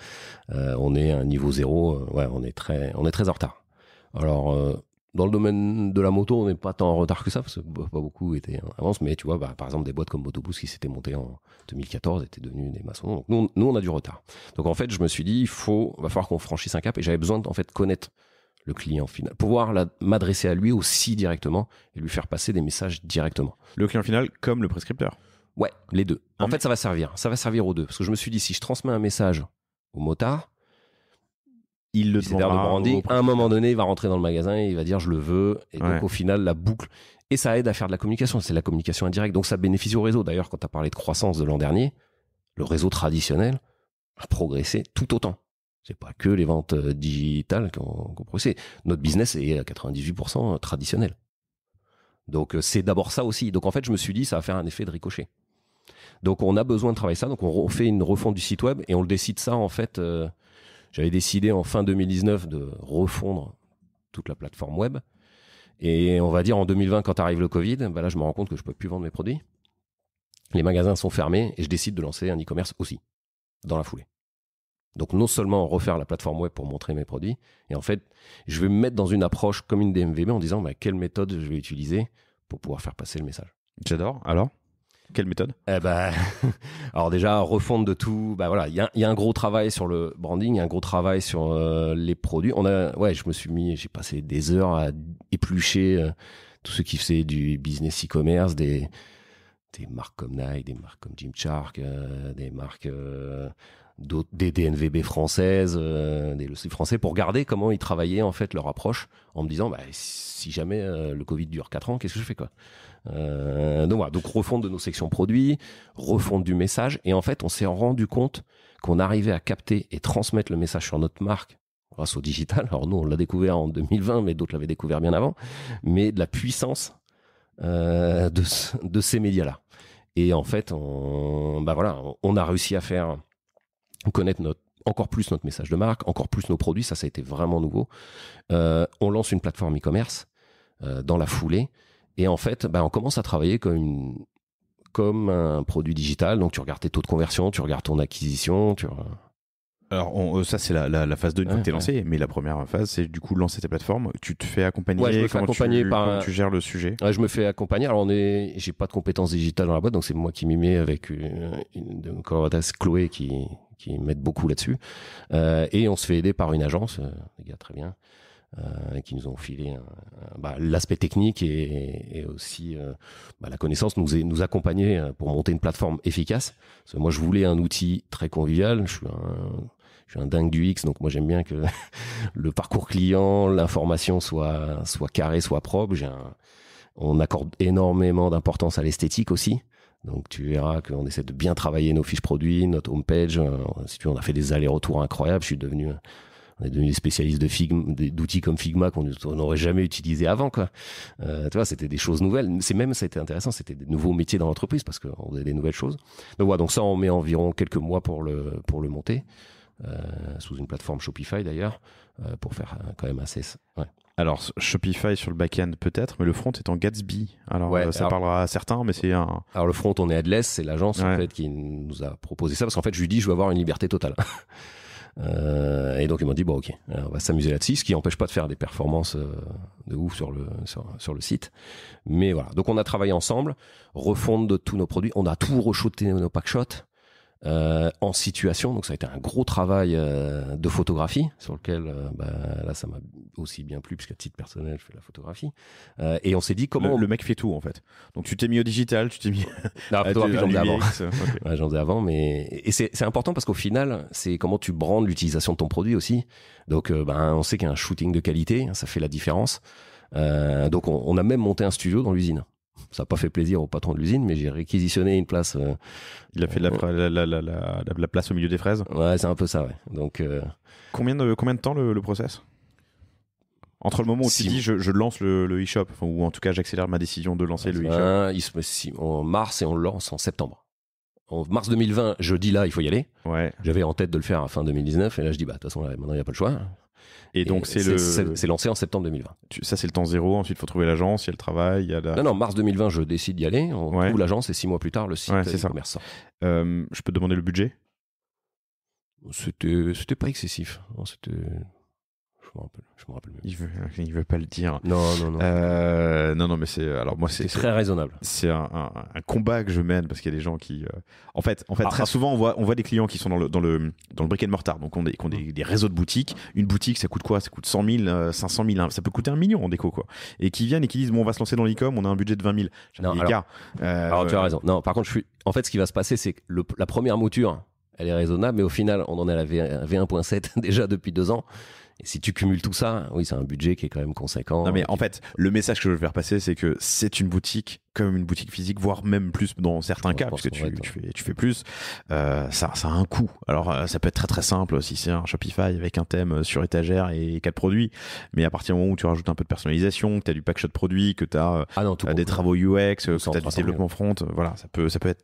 On est à un niveau zéro. On est très en retard. Alors, dans le domaine de la moto, on n'est pas tant en retard que ça, parce que pas beaucoup étaient en avance, mais tu vois, par exemple, des boîtes comme Motoboost qui s'étaient montées en 2014 étaient devenues des maçons. Donc nous, on a du retard. Donc en fait, je me suis dit, va falloir qu'on franchisse un cap, et j'avais besoin de connaître le client final, pouvoir m'adresser à lui aussi directement et lui faire passer des messages directement. Le client final comme le prescripteur? Ouais, les deux. En fait, ça va servir aux deux, parce que je me suis dit, si je transmets un message au motard, il le demandera de branding. À un moment donné, il va rentrer dans le magasin et il va dire je le veux. Et donc au final, la boucle. Et ça aide à faire de la communication. C'est la communication indirecte. Donc ça bénéficie au réseau. D'ailleurs, quand tu as parlé de croissance de l'an dernier, le réseau traditionnel a progressé tout autant. C'est pas que les ventes digitales qui ont progressé. Notre business est à 98% traditionnel. Donc c'est d'abord ça aussi. Donc en fait, je me suis dit ça va faire un effet de ricochet. Donc on a besoin de travailler ça. Donc on fait une refonte du site web et on le décide ça en fait. J'avais décidé en fin 2019 de refondre toute la plateforme web. Et on va dire en 2020, quand arrive le Covid, là je me rends compte que je ne peux plus vendre mes produits. Les magasins sont fermés et je décide de lancer un e-commerce aussi, dans la foulée. Donc non seulement refaire la plateforme web pour montrer mes produits, et en fait, je vais me mettre dans une approche comme une DMVB en disant quelle méthode je vais utiliser pour pouvoir faire passer le message. J'adore. Alors ? Quelle méthode? Alors déjà, refondre de tout. Il y a un gros travail sur le branding, il y a un gros travail sur les produits. J'ai passé des heures à éplucher tous ceux qui faisaient du business e-commerce, des marques comme Nike, des marques comme Gymshark, des marques des DNVB françaises, des logistes français, pour regarder comment ils travaillaient en fait leur approche, en me disant si jamais le Covid dure 4 ans, qu'est-ce que je fais quoi? Donc refonte de nos sections produits, refonte du message, et en fait on s'est rendu compte qu'on arrivait à capter et transmettre le message sur notre marque grâce au digital. Alors nous on l'a découvert en 2020, mais d'autres l'avaient découvert bien avant, mais de la puissance de ces médias-là. Et en fait, on a réussi à faire connaître encore plus notre message de marque, encore plus nos produits. Ça a été vraiment nouveau. On lance une plateforme e-commerce dans la foulée. Et en fait, on commence à travailler comme un produit digital. Donc, tu regardes tes taux de conversion, tu regardes ton acquisition. Alors, ça, c'est la phase 2 que tu es lancé. Mais la première phase, c'est du coup lancer tes plateformes. Tu te fais accompagner. Ouais, je me fais accompagner comment tu gères le sujet? Ouais, je me fais accompagner. Alors, j'ai pas de compétences digitales dans la boîte. Donc, c'est moi qui m'y mets avec une collaboratrice, Chloé, qui m'aide beaucoup là-dessus. Et on se fait aider par une agence, les gars, très bien. Qui nous ont filé l'aspect technique et aussi la connaissance, nous accompagner pour monter une plateforme efficace. Parce que moi, je voulais un outil très convivial. Je suis un dingue du X, donc moi j'aime bien que le parcours client, l'information soit carré, soit propre. On accorde énormément d'importance à l'esthétique aussi. Donc tu verras qu'on essaie de bien travailler nos fiches produits, notre homepage. Si tu veux, on a fait des allers-retours incroyables. On est devenu des spécialistes d'outils comme Figma qu'on n'aurait jamais utilisé avant, quoi. Tu vois, c'était des choses nouvelles. Ça a été intéressant. C'était des nouveaux métiers dans l'entreprise parce qu'on faisait des nouvelles choses. Donc voilà. Donc ça, on met environ quelques mois pour le monter, sous une plateforme Shopify d'ailleurs, pour faire quand même assez. Ouais. Alors, Shopify sur le back-end peut-être, mais le front est en Gatsby. Alors, parlera à certains, mais c'est un... Alors, le front, on est Headless, c'est l'agence en fait qui nous a proposé ça parce qu'en fait, je lui dis, je veux avoir une liberté totale. Et donc ils m'ont dit bon ok, on va s'amuser là-dessus, ce qui n'empêche pas de faire des performances de ouf sur le site. Mais voilà, donc on a travaillé ensemble, refonte de tous nos produits, on a tout re-shooté nos packshots en situation, donc ça a été un gros travail de photographie sur lequel là ça m'a aussi bien plu puisqu'à titre personnel je fais de la photographie et on s'est dit comment le mec fait tout en fait. Donc tu t'es mis au digital, tu t'es mis la photographie j'en faisais avant. Okay. Ouais, j'en faisais avant, mais c'est important parce qu'au final c'est comment tu brandes l'utilisation de ton produit aussi. Donc on sait qu'un shooting de qualité ça fait la différence. Donc on a même monté un studio dans l'usine. Ça n'a pas fait plaisir au patron de l'usine, mais j'ai réquisitionné une place. Il a fait la place au milieu des fraises. Ouais, c'est un peu ça, ouais. Donc, combien de temps le process? Entre le moment où tu dis je lance le e-shop, ou en tout cas j'accélère ma décision de lancer le e-shop. En mars et on le lance en septembre. En mars 2020, je dis là, il faut y aller. Ouais. J'avais en tête de le faire à fin 2019, et là je dis de toute façon, là, maintenant il n'y a pas le choix. Et donc c'est lancé en septembre 2020. Ça c'est le temps zéro, ensuite il faut trouver l'agence, il y a le travail, il y a Non, mars 2020 je décide d'y aller, on trouve l'agence et 6 mois plus tard le site e-commerce sort. Je peux te demander le budget? C'était pas excessif, non, c'était... Je me rappelle même. Il veut pas le dire. Non. Non, mais c'est très raisonnable. C'est un combat que je mène parce qu'il y a des gens qui, en fait, très souvent on voit des clients qui sont dans le brick and mortar, donc qui ont des réseaux de boutiques. Une boutique, ça coûte quoi? Ça coûte 100 000, 500 000, ça peut coûter 1 million en déco, quoi. Et qui viennent et qui disent bon, on va se lancer dans l'e-com, on a un budget de 20 000. Alors tu as raison. Non, par contre, en fait, ce qui va se passer, c'est que la première mouture, elle est raisonnable, mais au final, on en est à la V1.7 déjà depuis 2 ans. Et si tu cumules tout ça, oui, c'est un budget qui est quand même conséquent. Non, mais en fait, le message que je veux faire passer, c'est que c'est une boutique comme une boutique physique, voire même plus dans certains cas, puisque tu fais plus. Ça a un coût. Alors, ça peut être très très simple si c'est un Shopify avec un thème sur étagère et 4 produits. Mais à partir du moment où tu rajoutes un peu de personnalisation, que tu as du packshot produit, que tu as des travaux UX, que tu as du développement front, voilà, ça peut être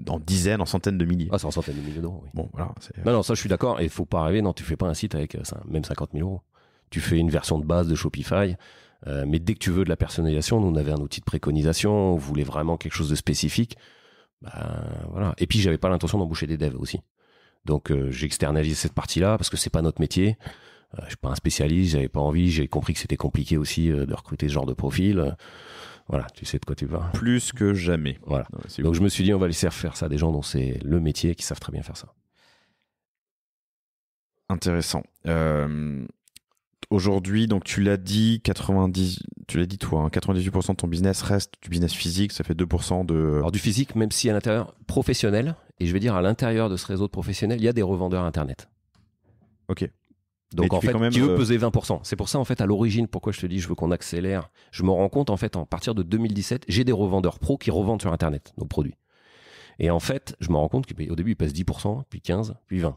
en dizaines, en centaines de milliers. C'est en centaines de milliers d'euros, oui. Bon, voilà. Non, ça je suis d'accord. Et il faut pas rêver, non, tu fais pas un site avec même 50 000 euros. Tu fais une version de base de Shopify, mais dès que tu veux de la personnalisation, nous on avait un outil de préconisation, on voulait vraiment quelque chose de spécifique. Voilà. Et puis j'avais pas l'intention d'embaucher des devs aussi. Donc j'ai externalisé cette partie-là parce que c'est pas notre métier. Je suis pas un spécialiste, j'avais pas envie, j'ai compris que c'était compliqué aussi de recruter ce genre de profil. Voilà, tu sais de quoi tu vas. Plus que jamais. Voilà. Donc je me suis dit, on va laisser faire ça à des gens dont c'est le métier, qui savent très bien faire ça. Intéressant. Aujourd'hui, donc tu l'as dit, 98% de ton business reste du business physique, ça fait 2% de... Alors du physique, même si à l'intérieur professionnel, et je vais dire à l'intérieur de ce réseau de professionnels, il y a des revendeurs Internet. Ok. Donc en fait, qui eux pesaient 20%. C'est pour ça en fait à l'origine, pourquoi je te dis je veux qu'on accélère. Je me rends compte en fait, à partir de 2017, j'ai des revendeurs pros qui revendent sur Internet nos produits. Et en fait, je me rends compte qu'au début ils pèsent 10%, puis 15%, puis 20%.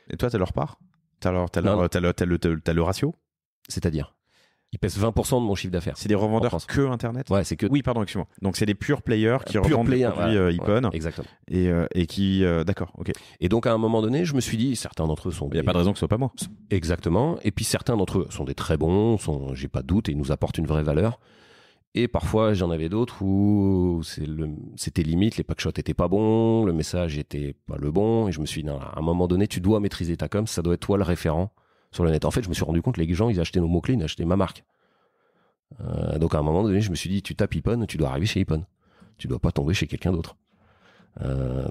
Et toi, t'as leur part? T'as le ratio? C'est-à-dire? Ils pèsent 20% de mon chiffre d'affaires. C'est des revendeurs que Internet? Ouais, c'est que. Oui, pardon, excuse-moi. Donc c'est des pure players qui revendent des produits Ipon. Exactement. Et qui. D'accord, ok. Et donc à un moment donné, je me suis dit, certains d'entre eux sont. Il n'y a pas de raison que ce soit pas moi. Exactement. Et puis certains d'entre eux sont des très bons, j'ai pas de doute, et ils nous apportent une vraie valeur. Et parfois, j'en avais d'autres où c'était limite, les packshots étaient pas bons, le message était pas le bon, et je me suis dit, non, à un moment donné, tu dois maîtriser ta com, ça doit être toi le référent sur le net. En fait, je me suis rendu compte que les gens, ils achetaient nos mots-clés, ils achetaient ma marque. Donc à un moment donné, je me suis dit, tu tapes Ipon, tu dois arriver chez Ipon. Tu dois pas tomber chez quelqu'un d'autre.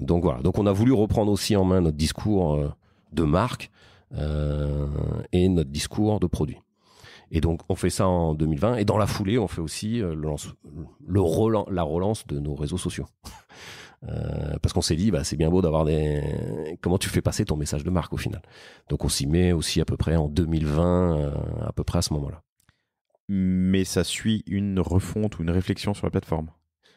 Donc voilà. Donc on a voulu reprendre aussi en main notre discours de marque et notre discours de produit. Et donc on fait ça en 2020. Et dans la foulée, on fait aussi la relance de nos réseaux sociaux. Parce qu'on s'est dit, c'est bien beau d'avoir comment tu fais passer ton message de marque au final. Donc on s'y met aussi à peu près en 2020, à peu près à ce moment-là. Mais ça suit une refonte ou une réflexion sur la plateforme?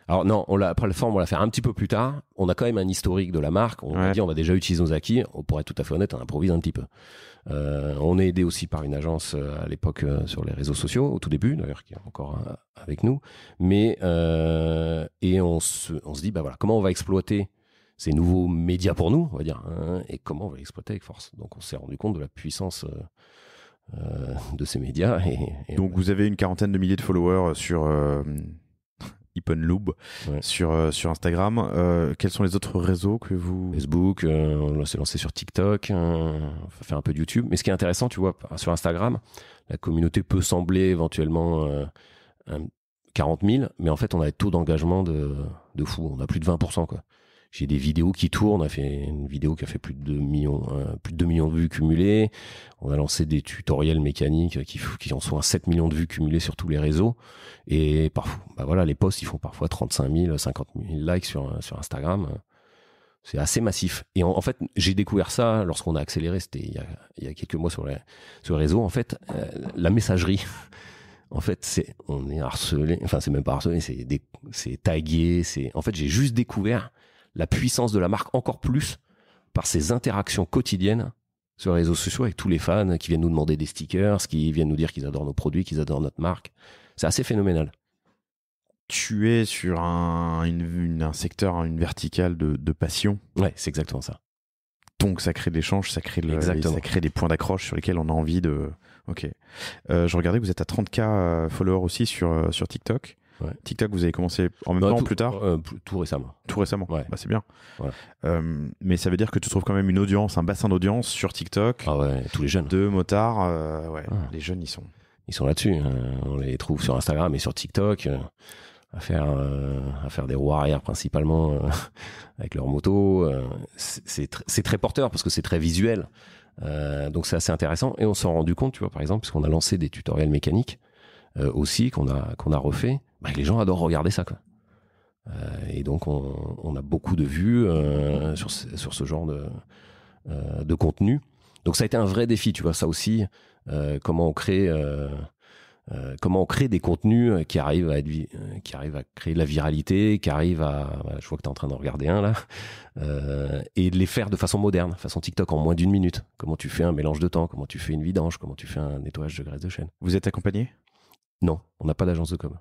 Alors non, la plateforme, on l'a fait un petit peu plus tard. On a quand même un historique de la marque. On a dit, on va déjà utiliser nos acquis. Pour être tout à fait honnête, on improvise un petit peu. On est aidé aussi par une agence à l'époque sur les réseaux sociaux, au tout début d'ailleurs, qui est encore avec nous. Mais et on se dit, comment on va exploiter ces nouveaux médias pour nous, on va dire, et comment on va l'exploiter avec force. Donc on s'est rendu compte de la puissance de ces médias. Donc vous avez une 40aine de milliers de followers sur Iponlube, sur Instagram. Quels sont les autres réseaux que vous... Facebook, on s'est lancé sur TikTok, on va faire un peu de YouTube. Mais ce qui est intéressant, tu vois, sur Instagram, la communauté peut sembler éventuellement 40 000, mais en fait, on a des taux d'engagement de fou. On a plus de 20%, quoi. J'ai des vidéos qui tournent. On a fait une vidéo qui a fait plus de 2 millions de vues cumulées. On a lancé des tutoriels mécaniques qui en sont à 7 millions de vues cumulées sur tous les réseaux. Et parfois, les posts, ils font parfois 35 000, 50 000 likes sur Instagram. C'est assez massif. Et en fait, j'ai découvert ça lorsqu'on a accéléré. C'était il y a quelques mois sur les réseaux. En fait, la messagerie. En fait, on est harcelé. Enfin, c'est même pas harcelé. C'est tagué. En fait, j'ai juste découvert la puissance de la marque encore plus par ces interactions quotidiennes sur les réseaux sociaux avec tous les fans qui viennent nous demander des stickers, qui viennent nous dire qu'ils adorent nos produits, qu'ils adorent notre marque. C'est assez phénoménal. Tu es sur un secteur, une verticale de passion. Ouais, c'est exactement ça. Donc ça crée de l'échange, ça crée des points d'accroche sur lesquels on a envie de... Ok. Je regardais que vous êtes à 30K followers aussi sur TikTok. Ouais. TikTok, vous avez commencé en même temps, plus tard tout récemment. Tout récemment, ouais. C'est bien. Ouais. Mais ça veut dire que tu trouves quand même une audience, un bassin d'audience sur TikTok. Ah ouais, tous les jeunes. De motards, les jeunes, ils sont là-dessus. On les trouve sur Instagram et sur TikTok à faire des roues arrière principalement avec leur moto. C'est très porteur parce que c'est très visuel. Donc c'est assez intéressant. Et on s'en rendu compte, tu vois, par exemple, parce qu'on a lancé des tutoriels mécaniques aussi qu'on a refait. Les gens adorent regarder ça, quoi. Et donc on a beaucoup de vues sur ce genre de contenu. Donc ça a été un vrai défi, tu vois, ça aussi. Comment on crée des contenus qui arrivent à créer de la viralité, qui arrivent à... je vois que tu es en train d'en regarder un là, et de les faire de façon moderne, façon TikTok, en moins d'1 minute. Comment tu fais un mélange de temps, comment tu fais une vidange, comment tu fais un nettoyage de graisse de chêne. Vous êtes accompagné ? Non, on n'a pas d'agence de com.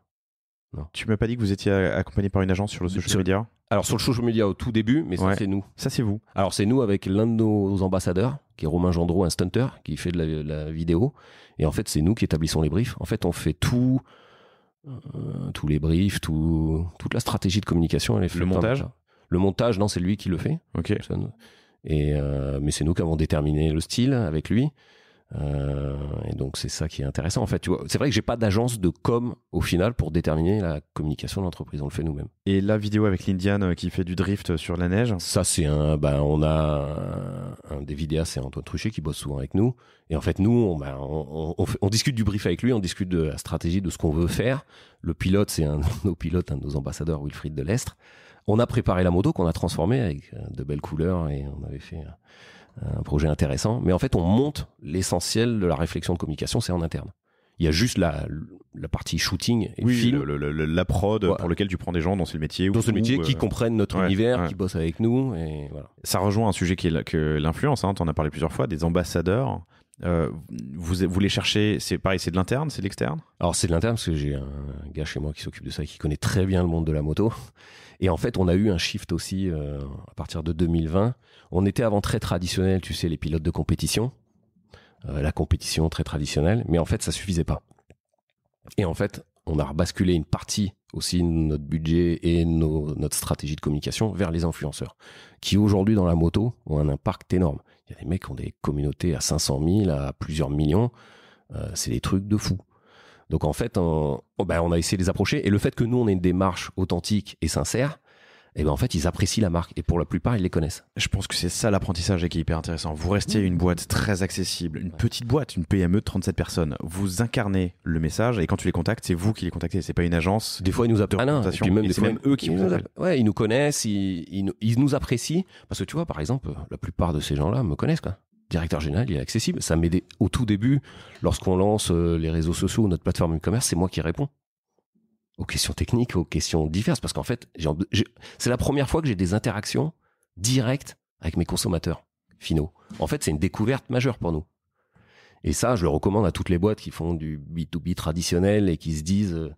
Non. Tu m'as pas dit que vous étiez accompagné par une agence sur le social media ? Alors sur le social media au tout début, mais ça c'est nous. Ça c'est vous. Alors c'est nous avec l'un de nos ambassadeurs, qui est Romain Gendreau, un stunter, qui fait de la vidéo. Et en fait c'est nous qui établissons les briefs. En fait on fait tous les briefs, toute la stratégie de communication. Elle est faite. Le montage, non, c'est lui qui le fait. Ok. Mais c'est nous qui avons déterminé le style avec lui. Et donc c'est ça qui est intéressant en fait, tu vois. C'est vrai que j'ai pas d'agence de com au final pour déterminer la communication de l'entreprise, on le fait nous-mêmes. Et la vidéo avec l'Indiane qui fait du drift sur la neige, ça c'est on a un des vidéastes, c'est Antoine Truchet qui bosse souvent avec nous, et en fait nous on discute du brief avec lui, on discute de la stratégie, de ce qu'on veut faire. Le pilote, c'est un de nos ambassadeurs, Wilfried de Lestre. On a préparé la moto qu'on a transformée avec de belles couleurs, et on avait fait un projet intéressant, mais en fait on monte l'essentiel de la réflexion de communication, c'est en interne. Il y a juste la partie shooting et film, la prod pour lequel tu prends des gens dont c'est le métier, qui comprennent notre univers, qui bossent avec nous, et voilà. Ça rejoint un sujet qui est que l'influence, t'en as parlé plusieurs fois, des ambassadeurs. vous les cherchez, c'est pareil, c'est de l'interne, c'est de l'externe? Alors c'est de l'interne parce que j'ai un gars chez moi qui s'occupe de ça et qui connaît très bien le monde de la moto. Et en fait, on a eu un shift aussi à partir de 2020. On était avant très traditionnel, tu sais, les pilotes de compétition. La compétition très traditionnelle. Mais en fait, ça suffisait pas. Et en fait, on a rebasculé une partie aussi de notre budget et notre stratégie de communication vers les influenceurs, qui aujourd'hui dans la moto ont un impact énorme. Il y a des mecs qui ont des communautés à 500 000, à plusieurs millions. C'est des trucs de fou. Donc en fait, on a essayé de les approcher. Et le fait que nous, on ait une démarche authentique et sincère, et ben en fait, ils apprécient la marque. Et pour la plupart, ils les connaissent. Je pense que c'est ça l'apprentissage qui est hyper intéressant. Vous restez une boîte très accessible, une petite boîte, une PME de 37 personnes. Vous incarnez le message et quand tu les contactes, c'est vous qui les contactez. C'est pas une agence. Des fois, ils nous appellent. C'est même eux qui vous appellent. Ouais, ils nous connaissent, ils nous apprécient. Parce que tu vois, par exemple, la plupart de ces gens-là me connaissent, quoi. Directeur général, il est accessible. Ça m'aidait au tout début, lorsqu'on lance les réseaux sociaux ou notre plateforme e-commerce, c'est moi qui réponds aux questions techniques, aux questions diverses, parce qu'en fait, c'est la première fois que j'ai des interactions directes avec mes consommateurs finaux. En fait, c'est une découverte majeure pour nous. Et ça, je le recommande à toutes les boîtes qui font du B2B traditionnel et qui se disent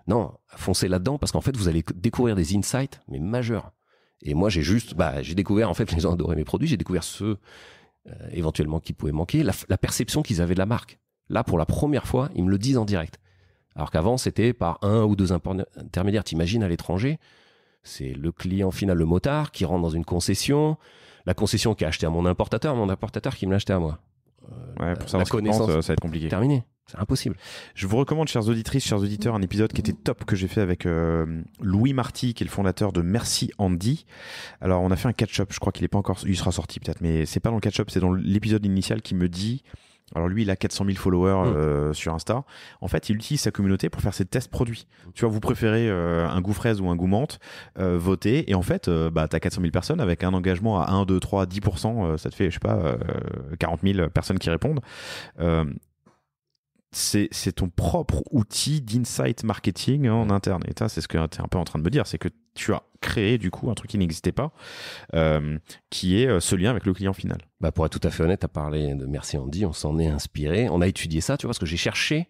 non, foncez là-dedans, parce qu'en fait, vous allez découvrir des insights, mais majeurs. Et moi, j'ai découvert, en fait, les gens adoraient mes produits, j'ai découvert ceux éventuellement qui pouvaient manquer, la perception qu'ils avaient de la marque. Là, pour la première fois, ils me le disent en direct. Alors qu'avant, c'était par un ou deux intermédiaires. T'imagines à l'étranger, c'est le client final, le motard, qui rentre dans une concession, la concession qui a acheté à mon importateur qui me l'a acheté à moi. Pour savoir la connaissance, ça va être compliqué. Terminé. C'est impossible. Je vous recommande, chères auditrices, chers auditeurs, un épisode qui était top que j'ai fait avec Louis Marty, qui est le fondateur de Merci Andy. Alors, on a fait un catch-up. Je crois qu'il est pas encore, il sera sorti peut-être, mais c'est pas dans le catch-up, c'est dans l'épisode initial qui me dit. Alors lui, il a 400 000 followers sur Insta. En fait, il utilise sa communauté pour faire ses tests produits. Tu vois, vous préférez un goût fraise ou un goût menthe, votez. Et en fait, t'as 400 000 personnes avec un engagement à 1, 2, 3, 10%. Ça te fait, 40 000 personnes qui répondent. C'est ton propre outil d'insight marketing en interne. Et ça, c'est ce que tu es un peu en train de me dire. C'est que tu as créé, du coup, un truc qui n'existait pas, qui est ce lien avec le client final. Pour être tout à fait honnête, tu as parlé de Merci Andy, on s'en est inspiré. On a étudié ça, tu vois, parce que j'ai cherché,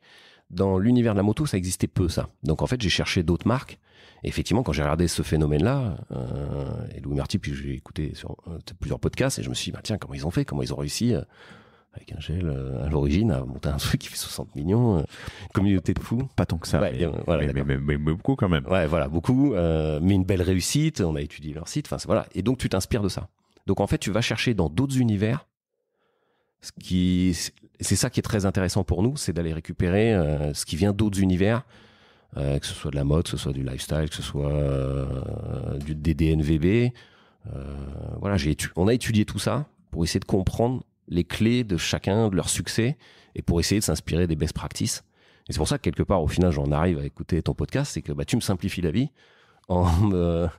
dans l'univers de la moto, ça existait peu, ça. Donc, en fait, j'ai cherché d'autres marques. Et effectivement, quand j'ai regardé ce phénomène-là, et Louis Marty, puis j'ai écouté sur plusieurs podcasts, et je me suis dit, tiens, comment ils ont fait, comment ils ont réussi avec un gel à l'origine à monter un truc qui fait 60 millions, communauté de fous. Pas tant que ça, voilà, mais beaucoup quand même. Ouais, voilà, beaucoup, mais une belle réussite, on a étudié leur site, voilà. Et donc tu t'inspires de ça. Donc en fait, tu vas chercher dans d'autres univers, c'est ça qui est très intéressant pour nous, c'est d'aller récupérer ce qui vient d'autres univers, que ce soit de la mode, que ce soit du lifestyle, que ce soit des DNVB. Voilà, on a étudié tout ça pour essayer de comprendre les clés de chacun, de leur succès, et pour essayer de s'inspirer des best practices. Et c'est pour ça que quelque part, au final, j'en arrive à écouter ton podcast, c'est que tu me simplifies la vie en me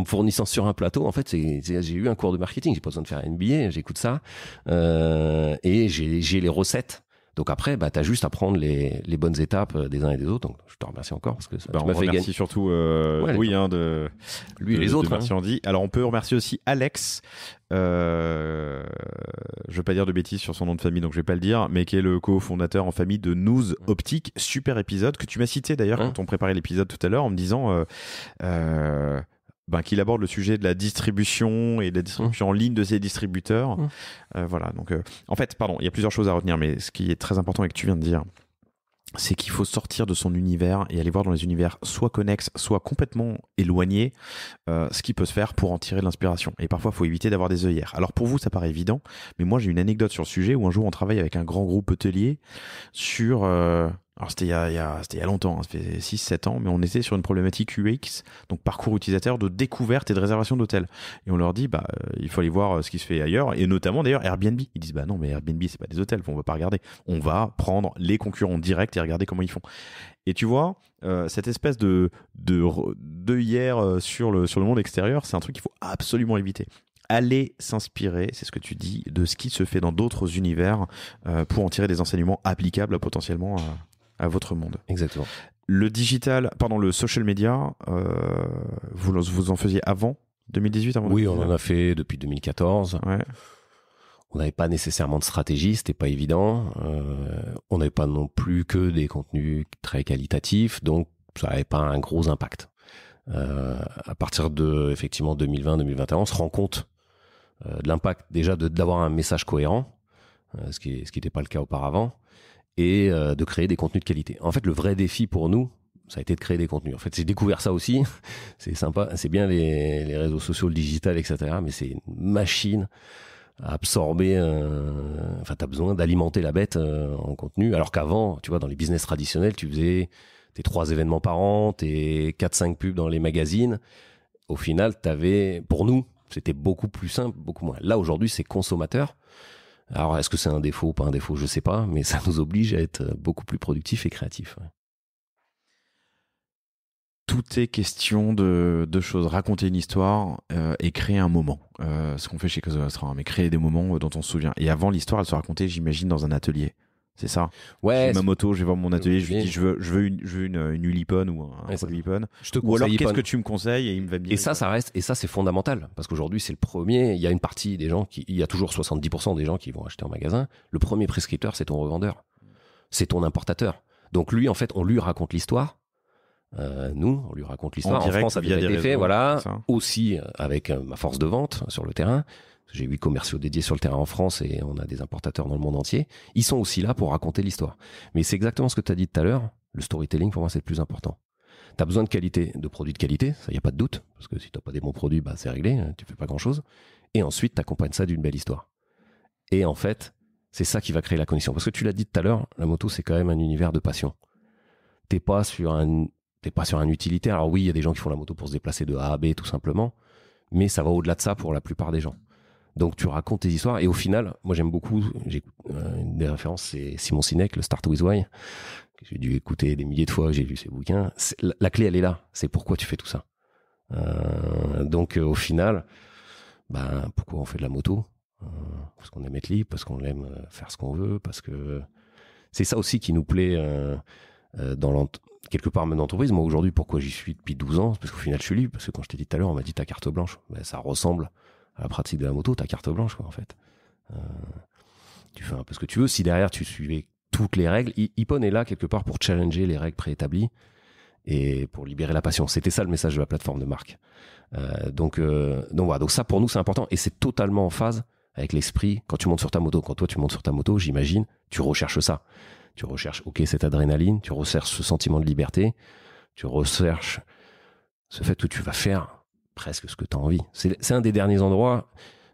fournissant sur un plateau. En fait, j'ai eu un cours de marketing, j'ai pas besoin de faire un MBA, j'écoute ça, et j'ai les recettes. Donc après, t'as juste à prendre les bonnes étapes des uns et des autres. Donc je te remercie encore parce que ça m'a fait gagner. Surtout Louis, lui et les autres. Merci Andy. Alors on peut remercier aussi Alex. Je veux pas dire de bêtises sur son nom de famille, donc je vais pas le dire, mais qui est le cofondateur en famille de News Optique. Super épisode que tu m'as cité d'ailleurs quand on préparait l'épisode tout à l'heure en me disant qu'il aborde le sujet de la distribution et de la distribution en ligne de ses distributeurs. Voilà, donc en fait, il y a plusieurs choses à retenir, mais ce qui est très important et que tu viens de dire, c'est qu'il faut sortir de son univers et aller voir dans les univers soit connexes, soit complètement éloignés, ce qui peut se faire pour en tirer de l'inspiration. Et parfois, il faut éviter d'avoir des œillères. Alors pour vous, ça paraît évident, mais moi j'ai une anecdote sur le sujet où un jour on travaille avec un grand groupe hôtelier sur... alors c'était il y a longtemps, ça fait 6-7 ans, mais on était sur une problématique UX, donc parcours utilisateur de découverte et de réservation d'hôtels. Et on leur dit, il faut aller voir ce qui se fait ailleurs, et notamment d'ailleurs Airbnb. Ils disent, non mais Airbnb c'est pas des hôtels, on va pas regarder. On va prendre les concurrents directs et regarder comment ils font. Et tu vois, cette espèce d'œillère sur le monde extérieur, c'est un truc qu'il faut absolument éviter. Allez s'inspirer, c'est ce que tu dis, de ce qui se fait dans d'autres univers pour en tirer des enseignements applicables potentiellement à votre monde. Exactement. Le social media, vous en faisiez avant 2018 Oui, on en a fait depuis 2014. Ouais. On n'avait pas nécessairement de stratégie, c'était pas évident. On n'avait pas non plus que des contenus très qualitatifs, donc ça n'avait pas un gros impact. À partir de effectivement 2020-2021, on se rend compte de l'impact déjà d'avoir un message cohérent, ce qui n'était pas le cas auparavant, et de créer des contenus de qualité. En fait, le vrai défi pour nous, ça a été de créer des contenus. En fait, j'ai découvert ça aussi. C'est sympa, c'est bien les réseaux sociaux, le digital, etc. Mais c'est une machine à absorber. Enfin, t'as besoin d'alimenter la bête en contenu. Alors qu'avant, tu vois, dans les business traditionnels, tu faisais tes 3 événements par an, tes 4-5 pubs dans les magazines. Au final, pour nous, c'était beaucoup plus simple, beaucoup moins. Là, aujourd'hui, c'est consommateur. Alors, est-ce que c'est un défaut ou pas un défaut? Je sais pas, mais ça nous oblige à être beaucoup plus productif et créatif. Ouais. Tout est question de deux choses, raconter une histoire et créer un moment. Ce qu'on fait chez Cause Nostra, mais créer des moments dont on se souvient. Et avant, l'histoire, elle se racontait, j'imagine, dans un atelier. C'est ça. Ouais. J'ai ma moto, je vais voir mon atelier, je lui dis je veux une Ulipone ou un produit Ulipone. Ou alors qu'est-ce que tu me conseilles, et il me va bien. Et ça reste, et ça c'est fondamental parce qu'aujourd'hui c'est le premier. Il y a une partie des gens il y a toujours 70% des gens qui vont acheter en magasin. Le premier prescripteur, c'est ton revendeur, c'est ton importateur. Donc lui, en fait, on lui raconte l'histoire. Nous, on lui raconte l'histoire. En France, ça a déjà été fait, voilà. Aussi avec ma force de vente sur le terrain. J'ai 8 commerciaux dédiés sur le terrain en France et on a des importateurs dans le monde entier. Ils sont aussi là pour raconter l'histoire. Mais c'est exactement ce que tu as dit tout à l'heure. Le storytelling, pour moi, c'est le plus important. Tu as besoin de produits de qualité, ça, il n'y a pas de doute. Parce que si tu n'as pas des bons produits, bah, c'est réglé, tu fais pas grand-chose. Et ensuite, tu accompagnes ça d'une belle histoire. Et en fait, c'est ça qui va créer la connexion. Parce que tu l'as dit tout à l'heure, la moto, c'est quand même un univers de passion. T'es pas sur un utilitaire. Alors oui, il y a des gens qui font la moto pour se déplacer de A à B, tout simplement. Mais ça va au-delà de ça pour la plupart des gens. Donc tu racontes tes histoires et au final, moi j'aime beaucoup, une des références, c'est Simon Sinek, le Start With Why, que j'ai dû écouter des milliers de fois, que j'ai lu ses bouquins. La clé, elle est là, c'est pourquoi tu fais tout ça. Donc au final, pourquoi on fait de la moto? Parce qu'on aime être libre, parce qu'on aime faire ce qu'on veut, parce que c'est ça aussi qui nous plaît quelque part même d'entreprise. Moi aujourd'hui, pourquoi j'y suis depuis 12 ans? Parce qu'au final je suis libre, parce que quand je t'ai dit tout à l'heure, on m'a dit ta carte blanche. Ça ressemble à la pratique de la moto, ta carte blanche, quoi, en fait. Tu fais un peu ce que tu veux. Si derrière tu suivais toutes les règles, Ipon est là quelque part pour challenger les règles préétablies et pour libérer la passion. C'était ça le message de la plateforme de marque. Donc voilà. Donc ça pour nous c'est important et c'est totalement en phase avec l'esprit. Quand tu montes sur ta moto, quand toi tu montes sur ta moto, j'imagine, tu recherches ça. Tu recherches, cette adrénaline, tu recherches ce sentiment de liberté, tu recherches ce fait que tu vas faire presque ce que tu as envie. C'est un des derniers endroits,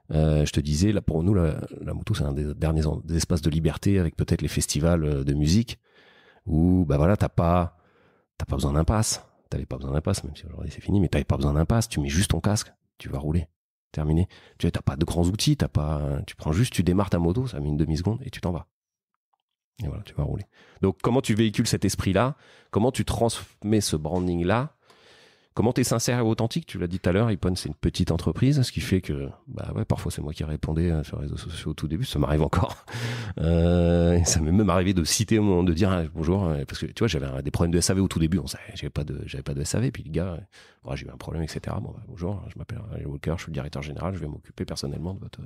je te disais, là pour nous, la moto, c'est un des derniers des espaces de liberté avec peut-être les festivals de musique où, t'as pas besoin d'un pass. T'avais pas besoin d'un pass, même si aujourd'hui c'est fini, mais t'avais pas besoin d'un pass. Tu mets juste ton casque, tu vas rouler. Terminé. Tu t'as pas de grands outils, tu démarres ta moto, ça met une demi-seconde et tu t'en vas. Et voilà, tu vas rouler. Donc, comment tu véhicules cet esprit-là? Comment tu transmets ce branding-là? Comment tu es sincère et authentique? Tu l'as dit tout à l'heure, Ipon, c'est une petite entreprise, ce qui fait que, parfois c'est moi qui répondais sur les réseaux sociaux au tout début, ça m'arrive encore. Ça m'est même arrivé de citer au moment de dire bonjour, parce que tu vois, j'avais des problèmes de SAV au tout début, j'avais pas de SAV, puis le gars, j'ai eu un problème, etc. Bonjour, je m'appelle Ariel Walker, je suis le directeur général, je vais m'occuper personnellement de votre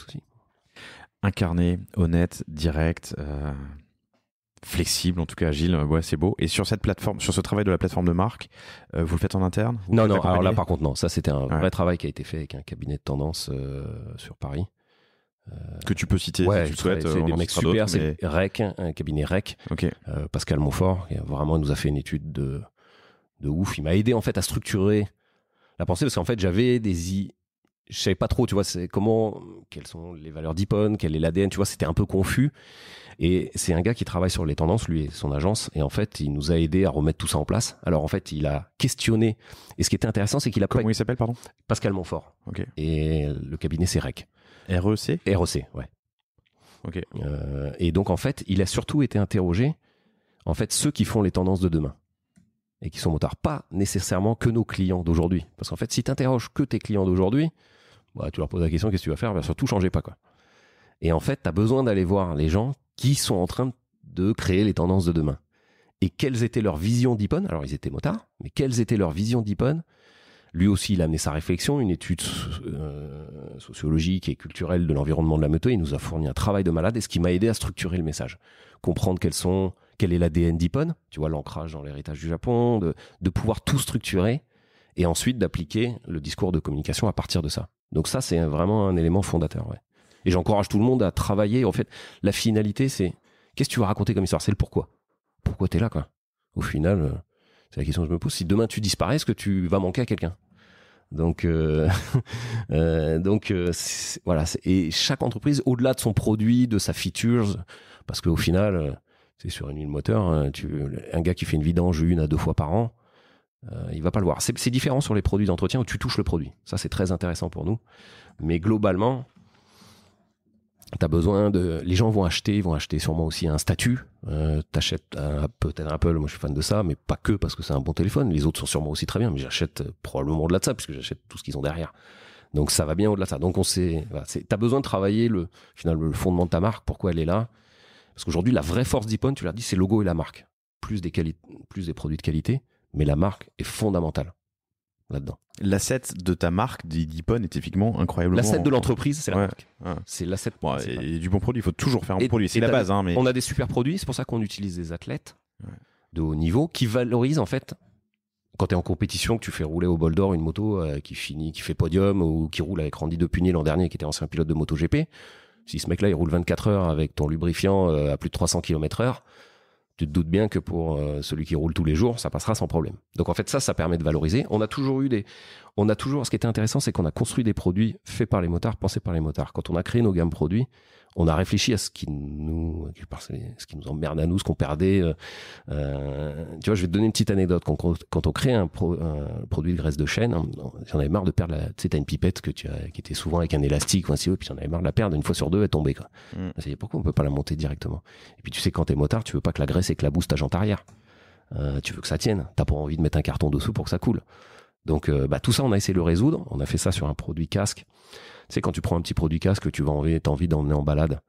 souci. Incarné, honnête, direct, flexible, en tout cas agile, c'est beau. Et sur cette plateforme, sur ce travail de la plateforme de marque, vous le faites en interne? Non, alors là par contre non, ça c'était un vrai travail qui a été fait avec un cabinet de tendance sur Paris. Que tu peux citer si tu le souhaites. C'est des mecs super, c'est REC, un cabinet REC. Okay. Pascal Montfort, il nous a fait une étude de ouf. Il m'a aidé en fait à structurer la pensée parce qu'en fait je savais pas trop, tu vois, quelles sont les valeurs d'Ipon, quel est l'ADN, tu vois, c'était un peu confus. Et c'est un gars qui travaille sur les tendances, lui et son agence. Et en fait, il nous a aidé à remettre tout ça en place. Alors en fait, il a questionné. Et ce qui était intéressant, c'est qu'il a... Comment il s'appelle, pardon? Pascal Montfort. Okay. Et le cabinet, c'est REC. REC? REC, ouais. Ok. Et donc en fait, il a surtout été interrogé, en fait, ceux qui font les tendances de demain. Et qui sont motards. Pas nécessairement que nos clients d'aujourd'hui. Parce qu'en fait, si tu interroges que tes clients d'aujourd'hui, tu leur poses la question, qu'est-ce que tu vas faire? Surtout, changez pas, quoi. Et en fait, tu as besoin d'aller voir les gens qui sont en train de créer les tendances de demain. Et quelles étaient leurs visions d'Ipon? Alors, ils étaient motards, mais quelles étaient leurs visions d'Ipon Lui aussi, il a amené sa réflexion, une étude sociologique et culturelle de l'environnement de la moto. Il nous a fourni un travail de malade et ce qui m'a aidé à structurer le message. Comprendre quel est l'ADN d'Ippon, tu vois, l'ancrage dans l'héritage du Japon, de pouvoir tout structurer et ensuite d'appliquer le discours de communication à partir de ça. Donc ça, c'est vraiment un élément fondateur. Ouais. Et j'encourage tout le monde à travailler. En fait, la finalité, c'est qu'est-ce que tu vas raconter comme histoire ? C'est le pourquoi. Pourquoi t'es là, quoi. Au final, c'est la question que je me pose. Si demain tu disparais, est-ce que tu vas manquer à quelqu'un ? Donc, voilà. Et chaque entreprise, au-delà de son produit, de sa features, parce qu'au final, c'est sur une huile moteur, un gars qui fait une vidange 1 à 2 fois par an, il va pas le voir. C'est différent sur les produits d'entretien où tu touches le produit. Ça, c'est très intéressant pour nous. Mais globalement, t'as besoin les gens vont acheter sûrement aussi un statut. T'achètes peut-être Apple, moi je suis fan de ça, mais pas que parce que c'est un bon téléphone. Les autres sont sûrement aussi très bien, mais j'achète probablement au-delà de ça puisque j'achète tout ce qu'ils ont derrière. Donc ça va bien au-delà de ça. Donc t'as besoin de travailler le fondement de ta marque, pourquoi elle est là. Parce qu'aujourd'hui, la vraie force d'Ippon, tu l'as dit, c'est le logo et la marque. Plus des produits de qualité, mais la marque est fondamentale là-dedans. L'asset de ta marque d'Ippon est typiquement incroyablement... L'asset de l'entreprise, c'est la marque. Ouais. C'est l'asset. Bon, et du bon produit, il faut toujours faire un bon produit. C'est la base. Mais... On a des super produits, c'est pour ça qu'on utilise des athlètes de haut niveau qui valorisent en fait... Quand tu es en compétition, que tu fais rouler au bol d'or une moto qui fait podium ou qui roule avec Randy Depugny l'an dernier qui était ancien pilote de MotoGP, si ce mec-là il roule 24 heures avec ton lubrifiant à plus de 300 km/h, tu te doutes bien que pour celui qui roule tous les jours, ça passera sans problème. Donc en fait ça permet de valoriser. Ce qui était intéressant, c'est qu'on a construit des produits faits par les motards, pensés par les motards. Quand on a créé nos gammes produits, on a réfléchi à ce qui nous emmerde à nous, ce qu'on perdait. Tu vois, je vais te donner une petite anecdote. Quand on crée un produit de graisse de chêne, j'en avais marre de perdre tu sais, t'as une pipette qui était souvent avec un élastique ou un sirop, puis j'en avais marre de la perdre. Une fois sur deux, elle tombait, quoi. C'est pourquoi on peut pas la monter directement? Et puis tu sais, quand t'es motard, tu veux pas que la graisse éclabousse ta jante arrière. Tu veux que ça tienne. T'as pas envie de mettre un carton dessous pour que ça coule. Donc, tout ça, on a essayé de le résoudre. On a fait ça sur un produit casque. Tu sais, quand tu prends un petit produit casque que tu vas t'as envie d'emmener en balade,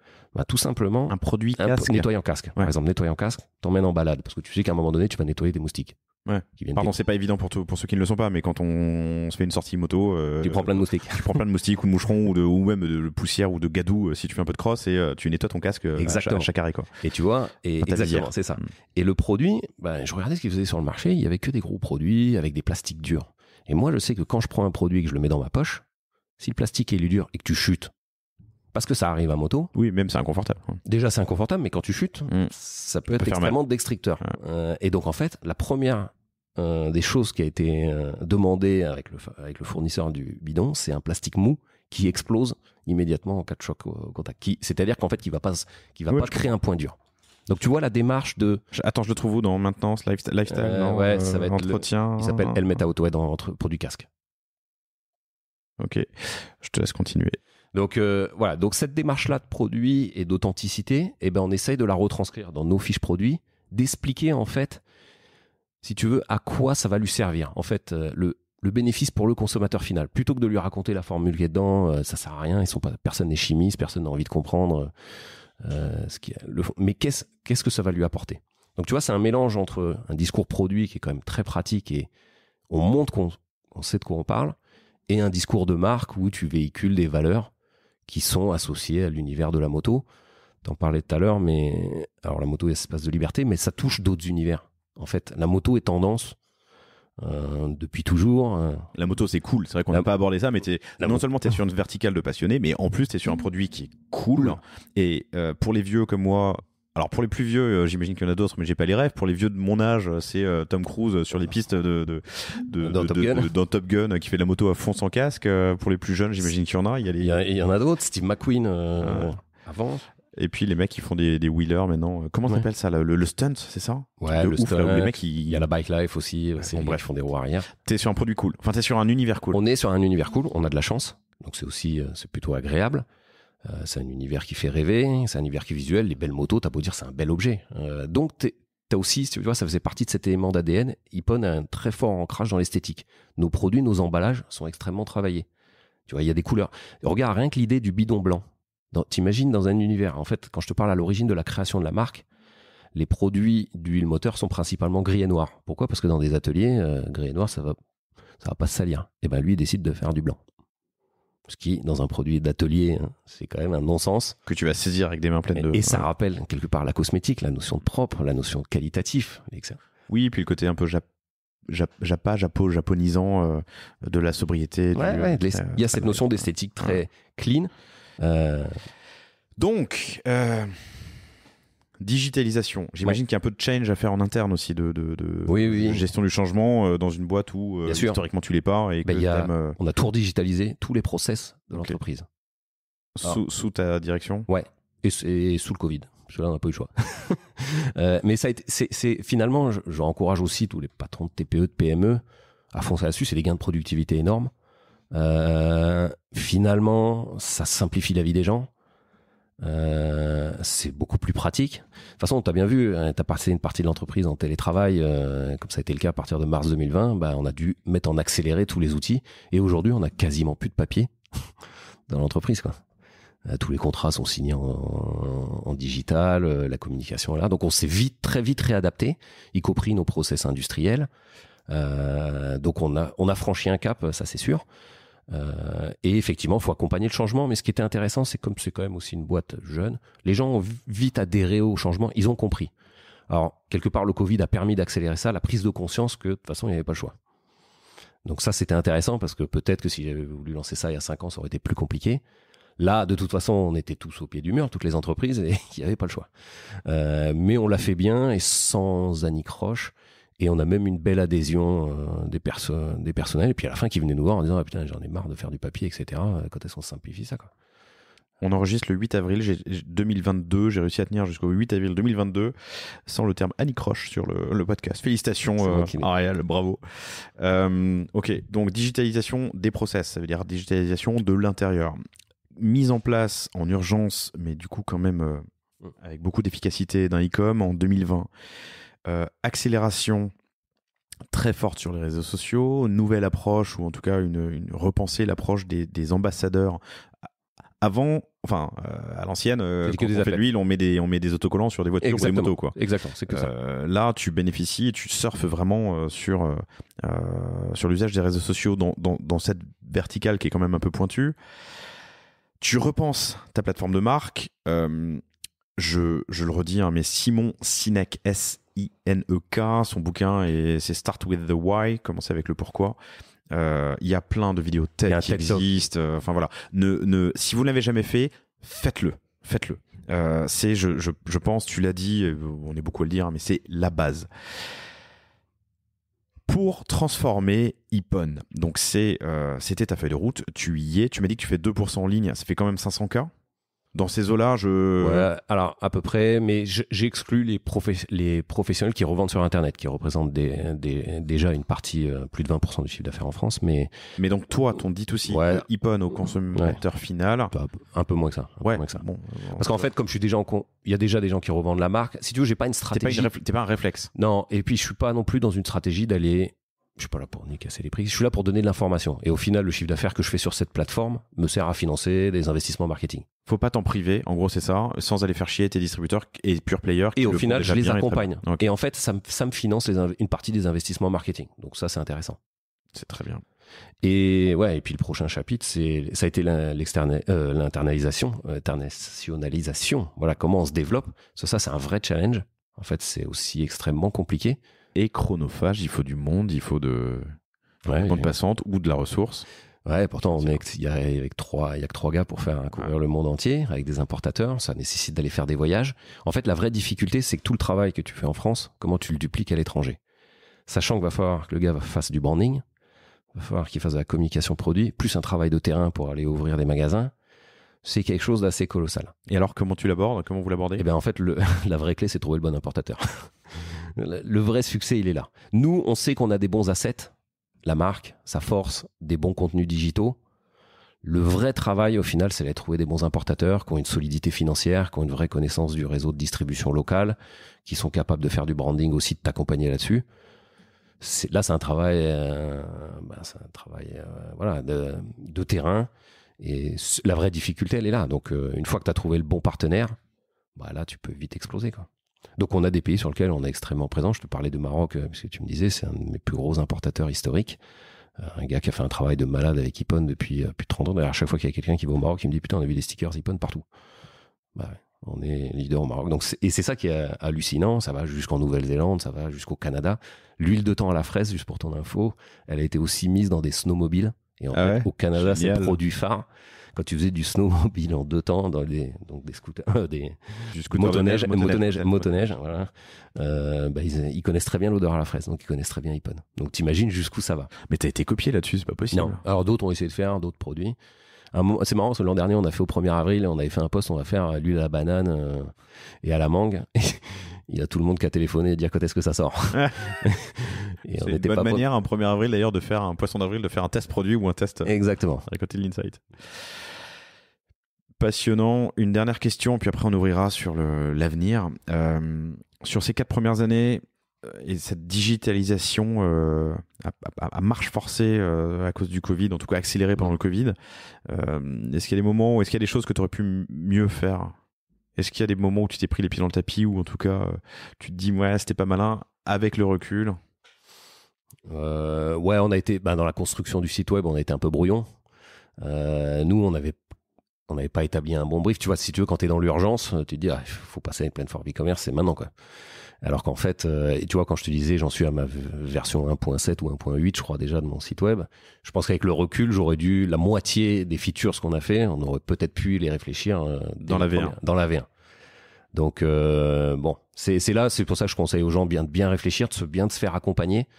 tout simplement. Un produit casque. Nettoyant casque. Ouais. Par exemple, nettoyant casque, t'emmènes en balade. Parce que tu sais qu'à un moment donné, tu vas nettoyer des moustiques. Ouais. Pardon, c'est pas évident pour ceux qui ne le sont pas, mais quand on se fait une sortie moto, tu prends plein de moustiques. Tu prends plein de moustiques ou de moucherons ou même de poussière ou de gadou si tu fais un peu de cross et tu nettoies ton casque à chaque arrêt, quoi. Et tu vois, exactement, c'est ça. Et le produit, je regardais ce qu'ils faisaient sur le marché, il y avait que des gros produits avec des plastiques durs. Et moi, je sais que quand je prends un produit et que je le mets dans ma poche, si le plastique est dur et que tu chutes, parce que ça arrive à moto. Oui, même c'est inconfortable. Déjà, c'est inconfortable, mais quand tu chutes, ça peut être extrêmement destructeur. Ouais. Et donc, en fait, la première des choses qui a été demandée avec le fournisseur du bidon, c'est un plastique mou qui explose immédiatement en cas de choc au contact. C'est-à-dire qu'en fait, qui va pas créer un point dur. Donc tu vois la démarche de... Attends, je le trouve où dans maintenance, lifestyle, ça va être entretien. Il s'appelle Helmet Auto pour du casque. Ok, je te laisse continuer. Donc voilà, donc cette démarche-là de produit et d'authenticité, on essaye de la retranscrire dans nos fiches produits, d'expliquer en fait, si tu veux, à quoi ça va lui servir. En fait, le bénéfice pour le consommateur final. Plutôt que de lui raconter la formule qui est dedans, ça sert à rien, personne n'est chimiste, personne n'a envie de comprendre... mais qu'est-ce que ça va lui apporter? Donc tu vois, c'est un mélange entre un discours produit qui est quand même très pratique et on montre qu'on sait de quoi on parle, et un discours de marque où tu véhicules des valeurs qui sont associées à l'univers de la moto. T'en parlais tout à l'heure, mais alors la moto est espace de liberté, mais ça touche d'autres univers. En fait, la moto est tendance depuis toujours. La moto, c'est cool. C'est vrai qu'on n'a pas abordé ça, mais non seulement t'es sur une verticale de passionné, mais en plus t'es sur un produit qui est cool. Et pour les vieux comme moi, alors pour les plus vieux, j'imagine qu'il y en a d'autres, mais j'ai pas les rêves. Pour les vieux de mon âge, c'est Tom Cruise sur les pistes dans Top Gun qui fait de la moto à fond sans casque. Pour les plus jeunes, j'imagine qu'il y en a. Il y en a d'autres. Steve McQueen avant. Et puis les mecs qui font des wheelers maintenant. Comment ça s'appelle ça, le stunt, c'est ça? Ouais, le stunt. Là, les mecs, il y a la bike life aussi. Bref, ils font des roues arrière. T'es sur un produit cool. Enfin, t'es sur un univers cool. On est sur un univers cool. On a de la chance. Donc c'est plutôt agréable. C'est un univers qui fait rêver. C'est un univers qui est visuel. Les belles motos, t'as beau dire, c'est un bel objet. Donc t'as aussi, tu vois, ça faisait partie de cet élément d'ADN. Ippon a un très fort ancrage dans l'esthétique. Nos produits, nos emballages sont extrêmement travaillés. Tu vois, il y a des couleurs. Regarde, rien que l'idée du bidon blanc. T'imagines dans un univers, en fait, quand je te parle à l'origine de la création de la marque, les produits d'huile moteur sont principalement gris et noir. Pourquoi? Parce que dans des ateliers, gris et noir, ça va ça va pas se salir. Et ben lui, il décide de faire du blanc. Ce qui, dans un produit d'atelier, c'est quand même un non-sens. Que tu vas saisir avec des mains pleines de... Et ça rappelle quelque part la cosmétique, la notion de propre, la notion de qualitatif. Oui, puis le côté un peu japonisant de la sobriété. Il y a cette notion d'esthétique très clean. Donc, digitalisation. J'imagine qu'il y a un peu de change à faire en interne aussi, de gestion du changement dans une boîte où historiquement tu l'es pas. Et on a tout digitalisé, tous les process de l'entreprise. Sous ta direction? Ouais, et sous le Covid. Parce que là, on n'a pas eu le choix. Mais ça a été, finalement, j'encourage aussi tous les patrons de TPE, de PME à foncer là-dessus. C'est des gains de productivité énormes. Finalement, ça simplifie la vie des gens. C'est beaucoup plus pratique. De toute façon, tu as bien vu, tu as passé une partie de l'entreprise en télétravail, comme ça a été le cas à partir de mars 2020. On a dû mettre en accéléré tous les outils. Et aujourd'hui, on a quasiment plus de papier dans l'entreprise, quoi. Tous les contrats sont signés en digital, la communication est là. Donc on s'est très vite réadapté, y compris nos process industriels. Donc on a franchi un cap, ça c'est sûr. Et effectivement, il faut accompagner le changement. Mais ce qui était intéressant, c'est comme c'est quand même aussi une boîte jeune, les gens ont vite adhéré au changement, ils ont compris. Alors, quelque part, le Covid a permis d'accélérer ça, la prise de conscience que de toute façon, il n'y avait pas le choix. Donc ça, c'était intéressant parce que peut-être que si j'avais voulu lancer ça il y a 5 ans, ça aurait été plus compliqué. Là, de toute façon, on était tous au pied du mur, toutes les entreprises, et il n'y avait pas le choix. Mais on l'a fait bien et sans anicroche. Et on a même une belle adhésion des personnels. Et puis à la fin, qui venaient nous voir en disant « Ah putain, j'en ai marre de faire du papier, etc. » Quand est-ce qu'on simplifie ça, quoi. On enregistre le 8 avril 2022. J'ai réussi à tenir jusqu'au 8 avril 2022 sans le terme anicroche sur le podcast. Félicitations, Ariel, bravo. Ok, donc digitalisation des process, ça veut dire digitalisation de l'intérieur. Mise en place en urgence, mais du coup quand même avec beaucoup d'efficacité d'un e-com en 2020. Accélération très forte sur les réseaux sociaux, nouvelle approche, ou en tout cas repenser l'approche des ambassadeurs. Avant, à l'ancienne, quand on fait de l'huile, on met des autocollants sur des voitures ou des motos, quoi. Exactement, c'est que ça. Là, tu bénéficies et tu surfes vraiment sur l'usage des réseaux sociaux dans cette verticale qui est quand même un peu pointue. Tu repenses ta plateforme de marque. Je le redis, mais Simon Sinek, S-I-N-E-K, son bouquin, c'est Start with the Why, commencer avec le pourquoi. Il y a plein de vidéos TED qui existent. Voilà. Si vous ne l'avez jamais fait, faites-le. Je pense, tu l'as dit, on est beaucoup à le dire, mais c'est la base. Pour transformer Ipon, donc c'était ta feuille de route, tu y es, tu m'as dit que tu fais 2% en ligne, ça fait quand même 500K. Dans ces eaux-là, Ouais, alors à peu près, mais j'exclus les professionnels qui revendent sur Internet, qui représentent déjà une partie, plus de 20% du chiffre d'affaires en France. Mais donc toi, ton D2C, Ipon au consommateur final... Un peu moins que ça. Bon, parce qu'en fait, comme je suis déjà il y a déjà des gens qui revendent la marque. Si tu veux, j'ai pas une stratégie... T'es pas un réflexe. Non, et puis je suis pas non plus dans une stratégie d'aller... Je suis pas là pour ni casser les prix, je suis là pour donner de l'information. Et au final, le chiffre d'affaires que je fais sur cette plateforme me sert à financer des investissements marketing. Faut pas t'en priver, en gros c'est ça, sans aller faire chier tes distributeurs et pure players. Et au final, je les accompagne. Okay. Et en fait, ça me finance une partie des investissements marketing. Donc ça, c'est intéressant. C'est très bien. Et ouais, et puis le prochain chapitre, ça a été l'internationalisation. Voilà, comment on se développe. Ça, c'est un vrai challenge. En fait, c'est aussi extrêmement compliqué. Et chronophage, il faut du monde, il faut de bande passante ou de la ressource. Ouais, pourtant il y a que 3 gars pour faire couvrir le monde entier avec des importateurs. Ça nécessite d'aller faire des voyages. En fait, la vraie difficulté, c'est que tout le travail que tu fais en France, comment tu le dupliques à l'étranger. Sachant qu'il va falloir que le gars fasse du branding, il va falloir qu'il fasse de la communication produit, plus un travail de terrain pour aller ouvrir des magasins. C'est quelque chose d'assez colossal. Et alors, comment tu l'abordes? Comment vous l'abordez? Eh bien, en fait, la vraie clé, c'est de trouver le bon importateur. Le vrai succès, il est là. Nous, on sait qu'on a des bons assets, la marque, sa force, des bons contenus digitaux. Le vrai travail, au final, c'est de trouver des bons importateurs qui ont une solidité financière, qui ont une vraie connaissance du réseau de distribution locale, qui sont capables de faire du branding aussi, de t'accompagner là-dessus. C'est un travail, de terrain. Et la vraie difficulté, elle est là. Donc, une fois que tu as trouvé le bon partenaire, là, tu peux vite exploser, quoi. Donc, on a des pays sur lesquels on est extrêmement présent. Je te parlais de Maroc, parce que tu me disais, c'est un de mes plus gros importateurs historiques. Un gars qui a fait un travail de malade avec iPhone depuis plus de 30 ans. D'ailleurs, à chaque fois qu'il y a quelqu'un qui va au Maroc, il me dit putain, on a vu des stickers iPhone partout. Bah ouais, on est leader au Maroc. Donc et c'est ça qui est hallucinant. Ça va jusqu'en Nouvelle-Zélande, ça va jusqu'au Canada. L'huile de thon à la fraise, juste pour ton info, elle a été aussi mise dans des snowmobiles. Et en fait, au Canada, c'est le produit phare. Quand tu faisais du snowmobile en 2 temps dans des scooters, des motoneiges, voilà, ils connaissent très bien l'odeur à la fraise, donc ils connaissent très bien iPhone. Donc t'imagines jusqu'où ça va. Mais t'as été copié là-dessus, c'est pas possible. Non. Alors d'autres ont essayé de faire d'autres produits. C'est marrant parce que l'an dernier, on a fait au 1er avril, on avait fait un post, on va faire l'huile à la banane et à la mangue. Il y a tout le monde qui a téléphoné et dire quand est-ce que ça sort. Et c'est une bonne manière, un 1er avril d'ailleurs, de faire un poisson d'avril, de faire un test produit ou un test. Exactement. Récolter de l'insight. Passionnant. Une dernière question, puis après on ouvrira sur l'avenir. Sur ces 4 premières années et cette digitalisation à marche forcée à cause du Covid, en tout cas accélérée pendant le Covid, est-ce qu'il y a des moments où est-ce qu'il y a des choses que tu aurais pu mieux faire? Est-ce qu'il y a des moments où tu t'es pris les pieds dans le tapis ou en tout cas tu te dis ouais c'était pas malin avec le recul? Ouais, on a été dans la construction du site web, on a été un peu brouillon. Nous, on n'avait pas établi un bon brief. Tu vois, si tu veux, quand t'es dans l'urgence, tu te dis faut passer avec Plan4 e-commerce, c'est maintenant quoi. Alors qu'en fait, et tu vois, quand je te disais, j'en suis à ma version 1.7 ou 1.8, je crois déjà de mon site web. Je pense qu'avec le recul, j'aurais dû la moitié des features qu'on a fait, on aurait peut-être pu les réfléchir dans la V1. Dans la V1. Donc bon, c'est là, c'est pour ça que je conseille aux gens de bien réfléchir, de se faire accompagner.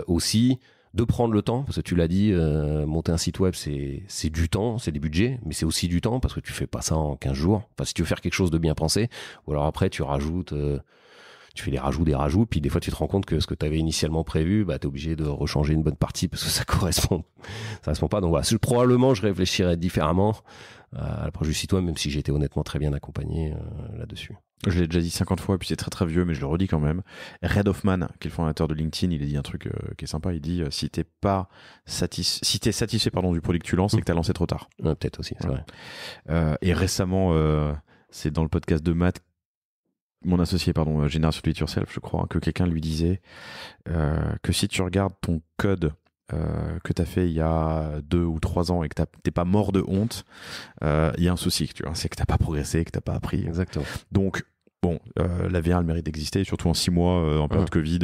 Aussi de prendre le temps, parce que tu l'as dit, monter un site web c'est du temps, c'est des budgets, mais c'est aussi du temps parce que tu fais pas ça en 15 jours. Enfin, si tu veux faire quelque chose de bien pensé, ou alors après tu rajoutes, tu fais des rajouts, puis des fois tu te rends compte que ce que tu avais initialement prévu, t'es obligé de rechanger une bonne partie parce que ça correspond pas. Donc voilà, probablement je réfléchirais différemment à l'approche du site web, même si j'ai été honnêtement très bien accompagné là-dessus. Je l'ai déjà dit 50 fois, puis c'est très très vieux, mais je le redis quand même. Reid Hoffman, qui est le fondateur de LinkedIn, il a dit un truc qui est sympa. Il dit si t'es satisfait du produit que tu lances, c'est que t'as lancé trop tard. Peut-être aussi, c'est vrai. Et récemment, c'est dans le podcast de Matt, mon associé, Génération Do It Yourself, je crois, que quelqu'un lui disait que si tu regardes ton code que tu as fait il y a 2 ou 3 ans et que t'es pas mort de honte, il y a un souci, tu vois, c'est que t'as pas progressé, que t'as pas appris. Exactement. Donc bon, la V1 a le mérite d'exister, surtout en 6 mois en période Covid,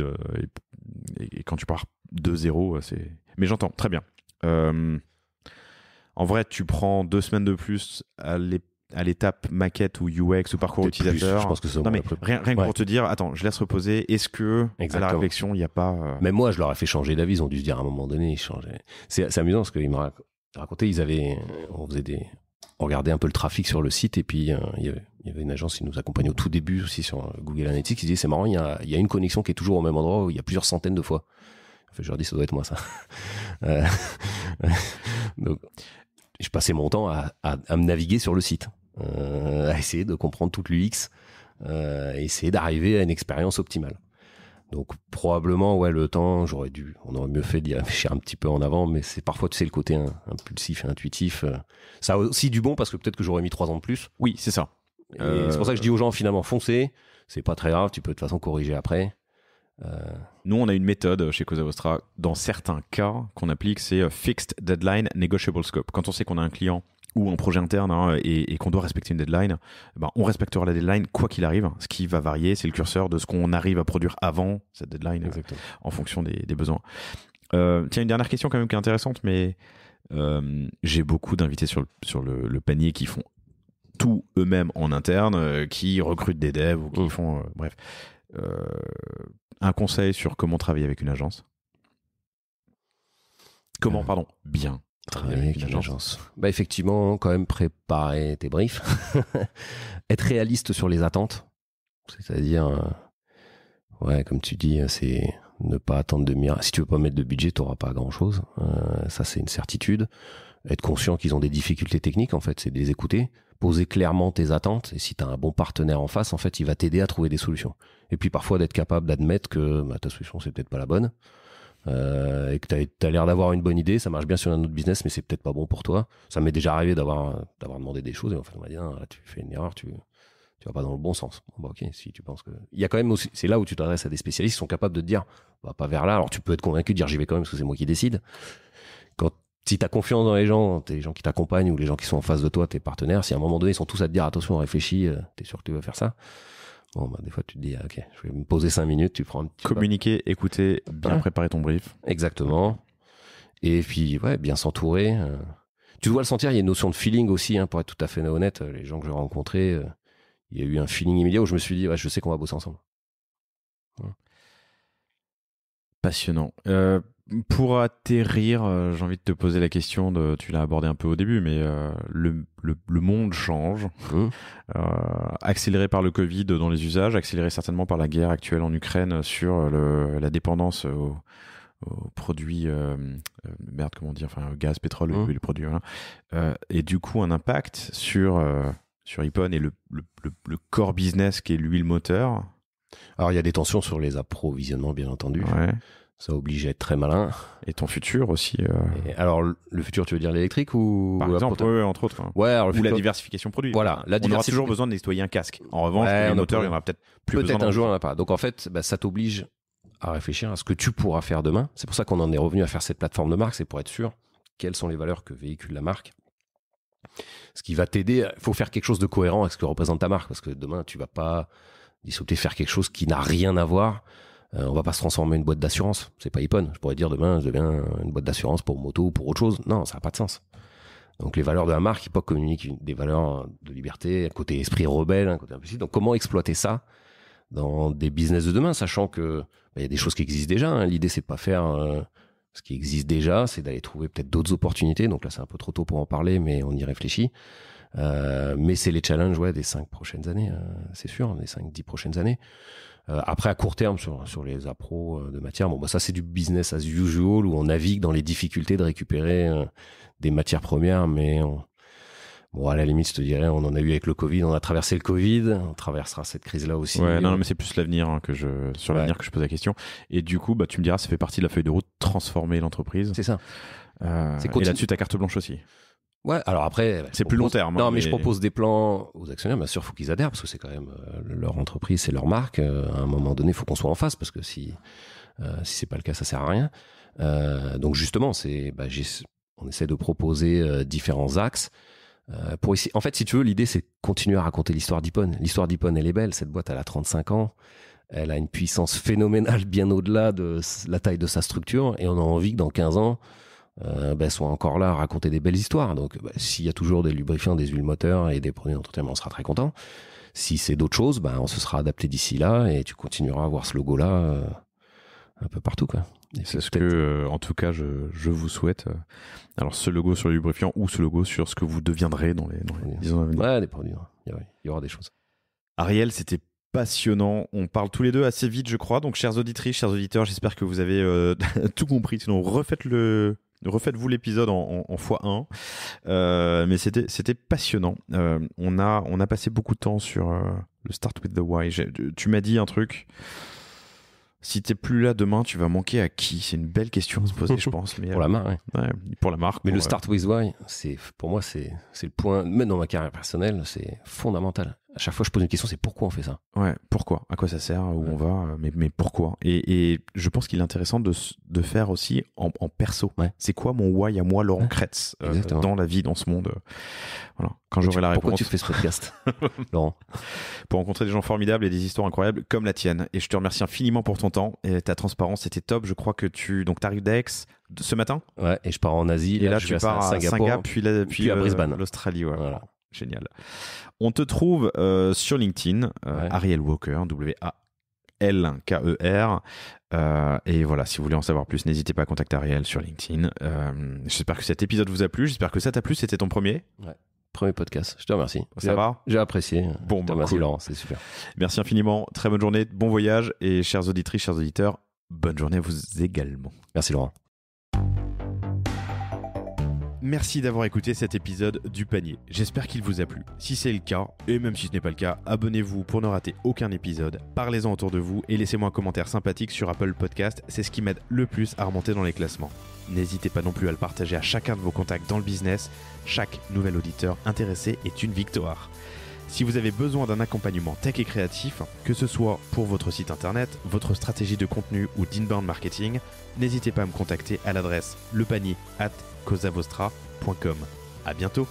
et quand tu pars de zéro, c'est. Mais j'entends très bien. En vrai, tu prends 2 semaines de plus à l'étape maquette ou UX ou parcours utilisateur. Je pense que non, mais rien que pour te dire, attends, je laisse reposer. Est-ce que à la réflexion, il n'y a pas. Même moi, je leur ai fait changer d'avis. Ils ont dû se dire à un moment donné, ils changeaient. C'est amusant parce qu'ils me racontaient, on regardait un peu le trafic sur le site et puis il y avait une agence qui nous accompagnait au tout début aussi sur Google Analytics. Ils disaient c'est marrant, il y a une connexion qui est toujours au même endroit où il y a plusieurs centaines de fois. Enfin, je leur dis ça doit être moi ça. Donc, je passais mon temps à me naviguer sur le site. À essayer de comprendre toute l'UX, essayer d'arriver à une expérience optimale. Donc probablement le temps, on aurait mieux fait d'y réfléchir un petit peu en avant, mais c'est parfois le côté impulsif et intuitif. Ça a aussi du bon parce que peut-être que j'aurais mis 3 ans de plus. Oui, c'est ça. C'est pour ça que je dis aux gens finalement foncez, c'est pas très grave, tu peux de toute façon corriger après. Nous, on a une méthode chez Cosa Vostra dans certains cas qu'on applique, c'est Fixed Deadline Negotiable Scope. Quand on sait qu'on a un client ou un projet interne et qu'on doit respecter une deadline, on respectera la deadline quoi qu'il arrive. Ce qui va varier, c'est le curseur de ce qu'on arrive à produire avant cette deadline en fonction des besoins. Tiens, une dernière question quand même qui est intéressante, mais j'ai beaucoup d'invités sur le panier qui font tout eux-mêmes en interne, qui recrutent des devs ou qui font... bref. Un conseil sur comment travailler avec une agence. Comment, bien travailler avec une agence. Effectivement, quand même préparer tes briefs. Être réaliste sur les attentes. C'est-à-dire, comme tu dis, c'est ne pas attendre de miracles. Si tu veux pas mettre de budget, tu n'auras pas grand-chose. Ça, c'est une certitude. Être conscient qu'ils ont des difficultés techniques, en fait, c'est de les écouter. Poser clairement tes attentes. Et si tu as un bon partenaire en face, en fait, il va t'aider à trouver des solutions. Et puis parfois, d'être capable d'admettre que ta solution, c'est peut-être pas la bonne. Et que t'as l'air d'avoir une bonne idée, ça marche bien sur un autre business, mais c'est peut-être pas bon pour toi. Ça m'est déjà arrivé d'avoir demandé des choses et en fait on m'a dit tu fais une erreur, tu tu vas pas dans le bon sens. Bon, bah, ok, si tu penses que... Il y a quand même aussi, c'est là où tu t'adresses à des spécialistes qui sont capables de te dire, va pas vers là. Alors tu peux être convaincu de dire j'y vais quand même parce que c'est moi qui décide. Si tu as confiance dans les gens qui t'accompagnent ou les gens qui sont en face de toi, tes partenaires, si à un moment donné ils sont tous à te dire attention, réfléchis, t'es sûr que tu veux faire ça? Bon, bah, des fois tu te dis ok, je vais me poser 5 minutes, tu prends un petit communiquer, écouter, bien préparer ton brief. Exactement. Et puis ouais, bien s'entourer. Tu dois le sentir, il y a une notion de feeling aussi, hein, pour être tout à fait honnête. Les gens que j'ai rencontrés, il y a eu un feeling immédiat où je me suis dit ouais, je sais qu'on va bosser ensemble. Ouais. Passionnant. Pour atterrir, j'ai envie de te poser la question, tu l'as abordé un peu au début, mais le monde change, accéléré par le Covid dans les usages, accéléré certainement par la guerre actuelle en Ukraine sur la dépendance aux produits, gaz, pétrole, les produits, voilà. Et du coup un impact sur Ipon et le core business qui est l'huile moteur. Alors il y a des tensions sur les approvisionnements, bien entendu. Ouais. Ça oblige à être très malin. Et ton futur aussi. Alors, le futur, tu veux dire l'électrique ou... Par exemple, oui, entre autres. Ouais, alors, ou la diversification produit. Voilà. On aura toujours besoin de nettoyer un casque. En revanche, les moteurs, il y en aura peut-être plus besoin. Peut-être un jour, il n'y en a pas. Donc, en fait, ça t'oblige à réfléchir à ce que tu pourras faire demain. C'est pour ça qu'on en est revenu à faire cette plateforme de marque. C'est pour être sûr quelles sont les valeurs que véhicule la marque. Ce qui va t'aider. Il faut faire quelque chose de cohérent avec ce que représente ta marque. Parce que demain, tu vas pas discuter faire quelque chose qui n'a rien à voir. On va pas se transformer en une boîte d'assurance. C'est pas Ipon. Je pourrais dire demain, je deviens une boîte d'assurance pour moto ou pour autre chose. Non, ça n'a pas de sens. Donc les valeurs de la marque, Ipon communique des valeurs de liberté, un côté esprit rebelle, un côté impulsif. Donc comment exploiter ça dans des business de demain, sachant que y a des choses qui existent déjà. Hein. L'idée, c'est de pas faire ce qui existe déjà, c'est d'aller trouver peut-être d'autres opportunités. Donc là, c'est un peu trop tôt pour en parler, mais on y réfléchit. Mais c'est les challenges des 5 prochaines années, c'est sûr, des 5-10 prochaines années. Après, à court terme, sur les appros de matière, ça c'est du business as usual où on navigue dans les difficultés de récupérer des matières premières, mais à la limite, je te dirais, on en a eu avec le Covid, on a traversé le Covid, on traversera cette crise-là aussi. Ouais, non, mais c'est plus l'avenir l'avenir que je pose la question. Et du coup, tu me diras, ça fait partie de la feuille de route, transformer l'entreprise. C'est ça. Et là-dessus, t'as carte blanche aussi. Ouais, alors après... C'est plus long terme. Non, mais je propose des plans aux actionnaires. Bien sûr, il faut qu'ils adhèrent parce que c'est quand même leur entreprise, c'est leur marque. À un moment donné, il faut qu'on soit en face parce que si c'est pas le cas, ça sert à rien. Donc justement, on essaie de proposer différents axes. Pour essayer... En fait, si tu veux, l'idée, c'est de continuer à raconter l'histoire d'Ipon. L'histoire d'Ipon, elle est belle. Cette boîte, elle a 35 ans. Elle a une puissance phénoménale bien au-delà de la taille de sa structure. Et on a envie que dans 15 ans... soit encore là à raconter des belles histoires. Donc s'il y a toujours des lubrifiants, des huiles moteurs et des produits d'entretien, on sera très content. Si c'est d'autres choses, on se sera adapté d'ici là et tu continueras à voir ce logo là un peu partout quoi. C'est ce que en tout cas je vous souhaite. Alors ce logo sur les lubrifiants ou ce logo sur ce que vous deviendrez dans les 10 ans à venir. Ouais, des produits, il y aura des choses. Ariel, c'était passionnant. On parle tous les deux assez vite, je crois. Donc chères auditrices, chers auditeurs, j'espère que vous avez tout compris. Sinon refaites-vous l'épisode en x1. Mais c'était passionnant. On a passé beaucoup de temps sur le Start with the Why. Tu m'as dit un truc. Si t'es plus là demain, tu vas manquer à qui? C'est une belle question à se poser, je pense. Mais, pour la marque, ouais, pour la marque. Mais le Start with Why, pour moi, c'est le point, même dans ma carrière personnelle, c'est fondamental. À chaque fois que je pose une question, c'est pourquoi on fait ça? Ouais, pourquoi? À quoi ça sert? Où on va? Mais pourquoi? Et je pense qu'il est intéressant de faire aussi en perso. Ouais. C'est quoi mon why à moi, Laurent Kretz, dans la vie, dans ce monde? Voilà. Quand j'aurai la réponse. Pourquoi tu fais ce podcast, Laurent? Pour rencontrer des gens formidables et des histoires incroyables comme la tienne. Et je te remercie infiniment pour ton temps et ta transparence. C'était top. Je crois que donc t'arrives d'Aix ce matin? Ouais, et je pars en Asie. Et là tu pars à Singapour, puis à Brisbane. L'Australie, ouais. Voilà. Génial. On te trouve sur LinkedIn, Ariel Walker, W-A-L-K-E-R. Et voilà, si vous voulez en savoir plus, n'hésitez pas à contacter Ariel sur LinkedIn. J'espère que cet épisode vous a plu. J'espère que ça t'a plu. C'était ton premier? Ouais. Premier podcast. Je te remercie. Ça va? J'ai apprécié. Bon, merci cool. Laurent, c'est super. Merci infiniment. Très bonne journée, bon voyage. Et chères auditrices, chers auditeurs, bonne journée à vous également. Merci Laurent. Merci d'avoir écouté cet épisode du panier. J'espère qu'il vous a plu. Si c'est le cas, et même si ce n'est pas le cas, abonnez-vous pour ne rater aucun épisode. Parlez-en autour de vous et laissez-moi un commentaire sympathique sur Apple Podcast. C'est ce qui m'aide le plus à remonter dans les classements. N'hésitez pas non plus à le partager à chacun de vos contacts dans le business. Chaque nouvel auditeur intéressé est une victoire. Si vous avez besoin d'un accompagnement tech et créatif, que ce soit pour votre site internet, votre stratégie de contenu ou d'inbound marketing, n'hésitez pas à me contacter à l'adresse lepanier@causavostra.com. À bientôt.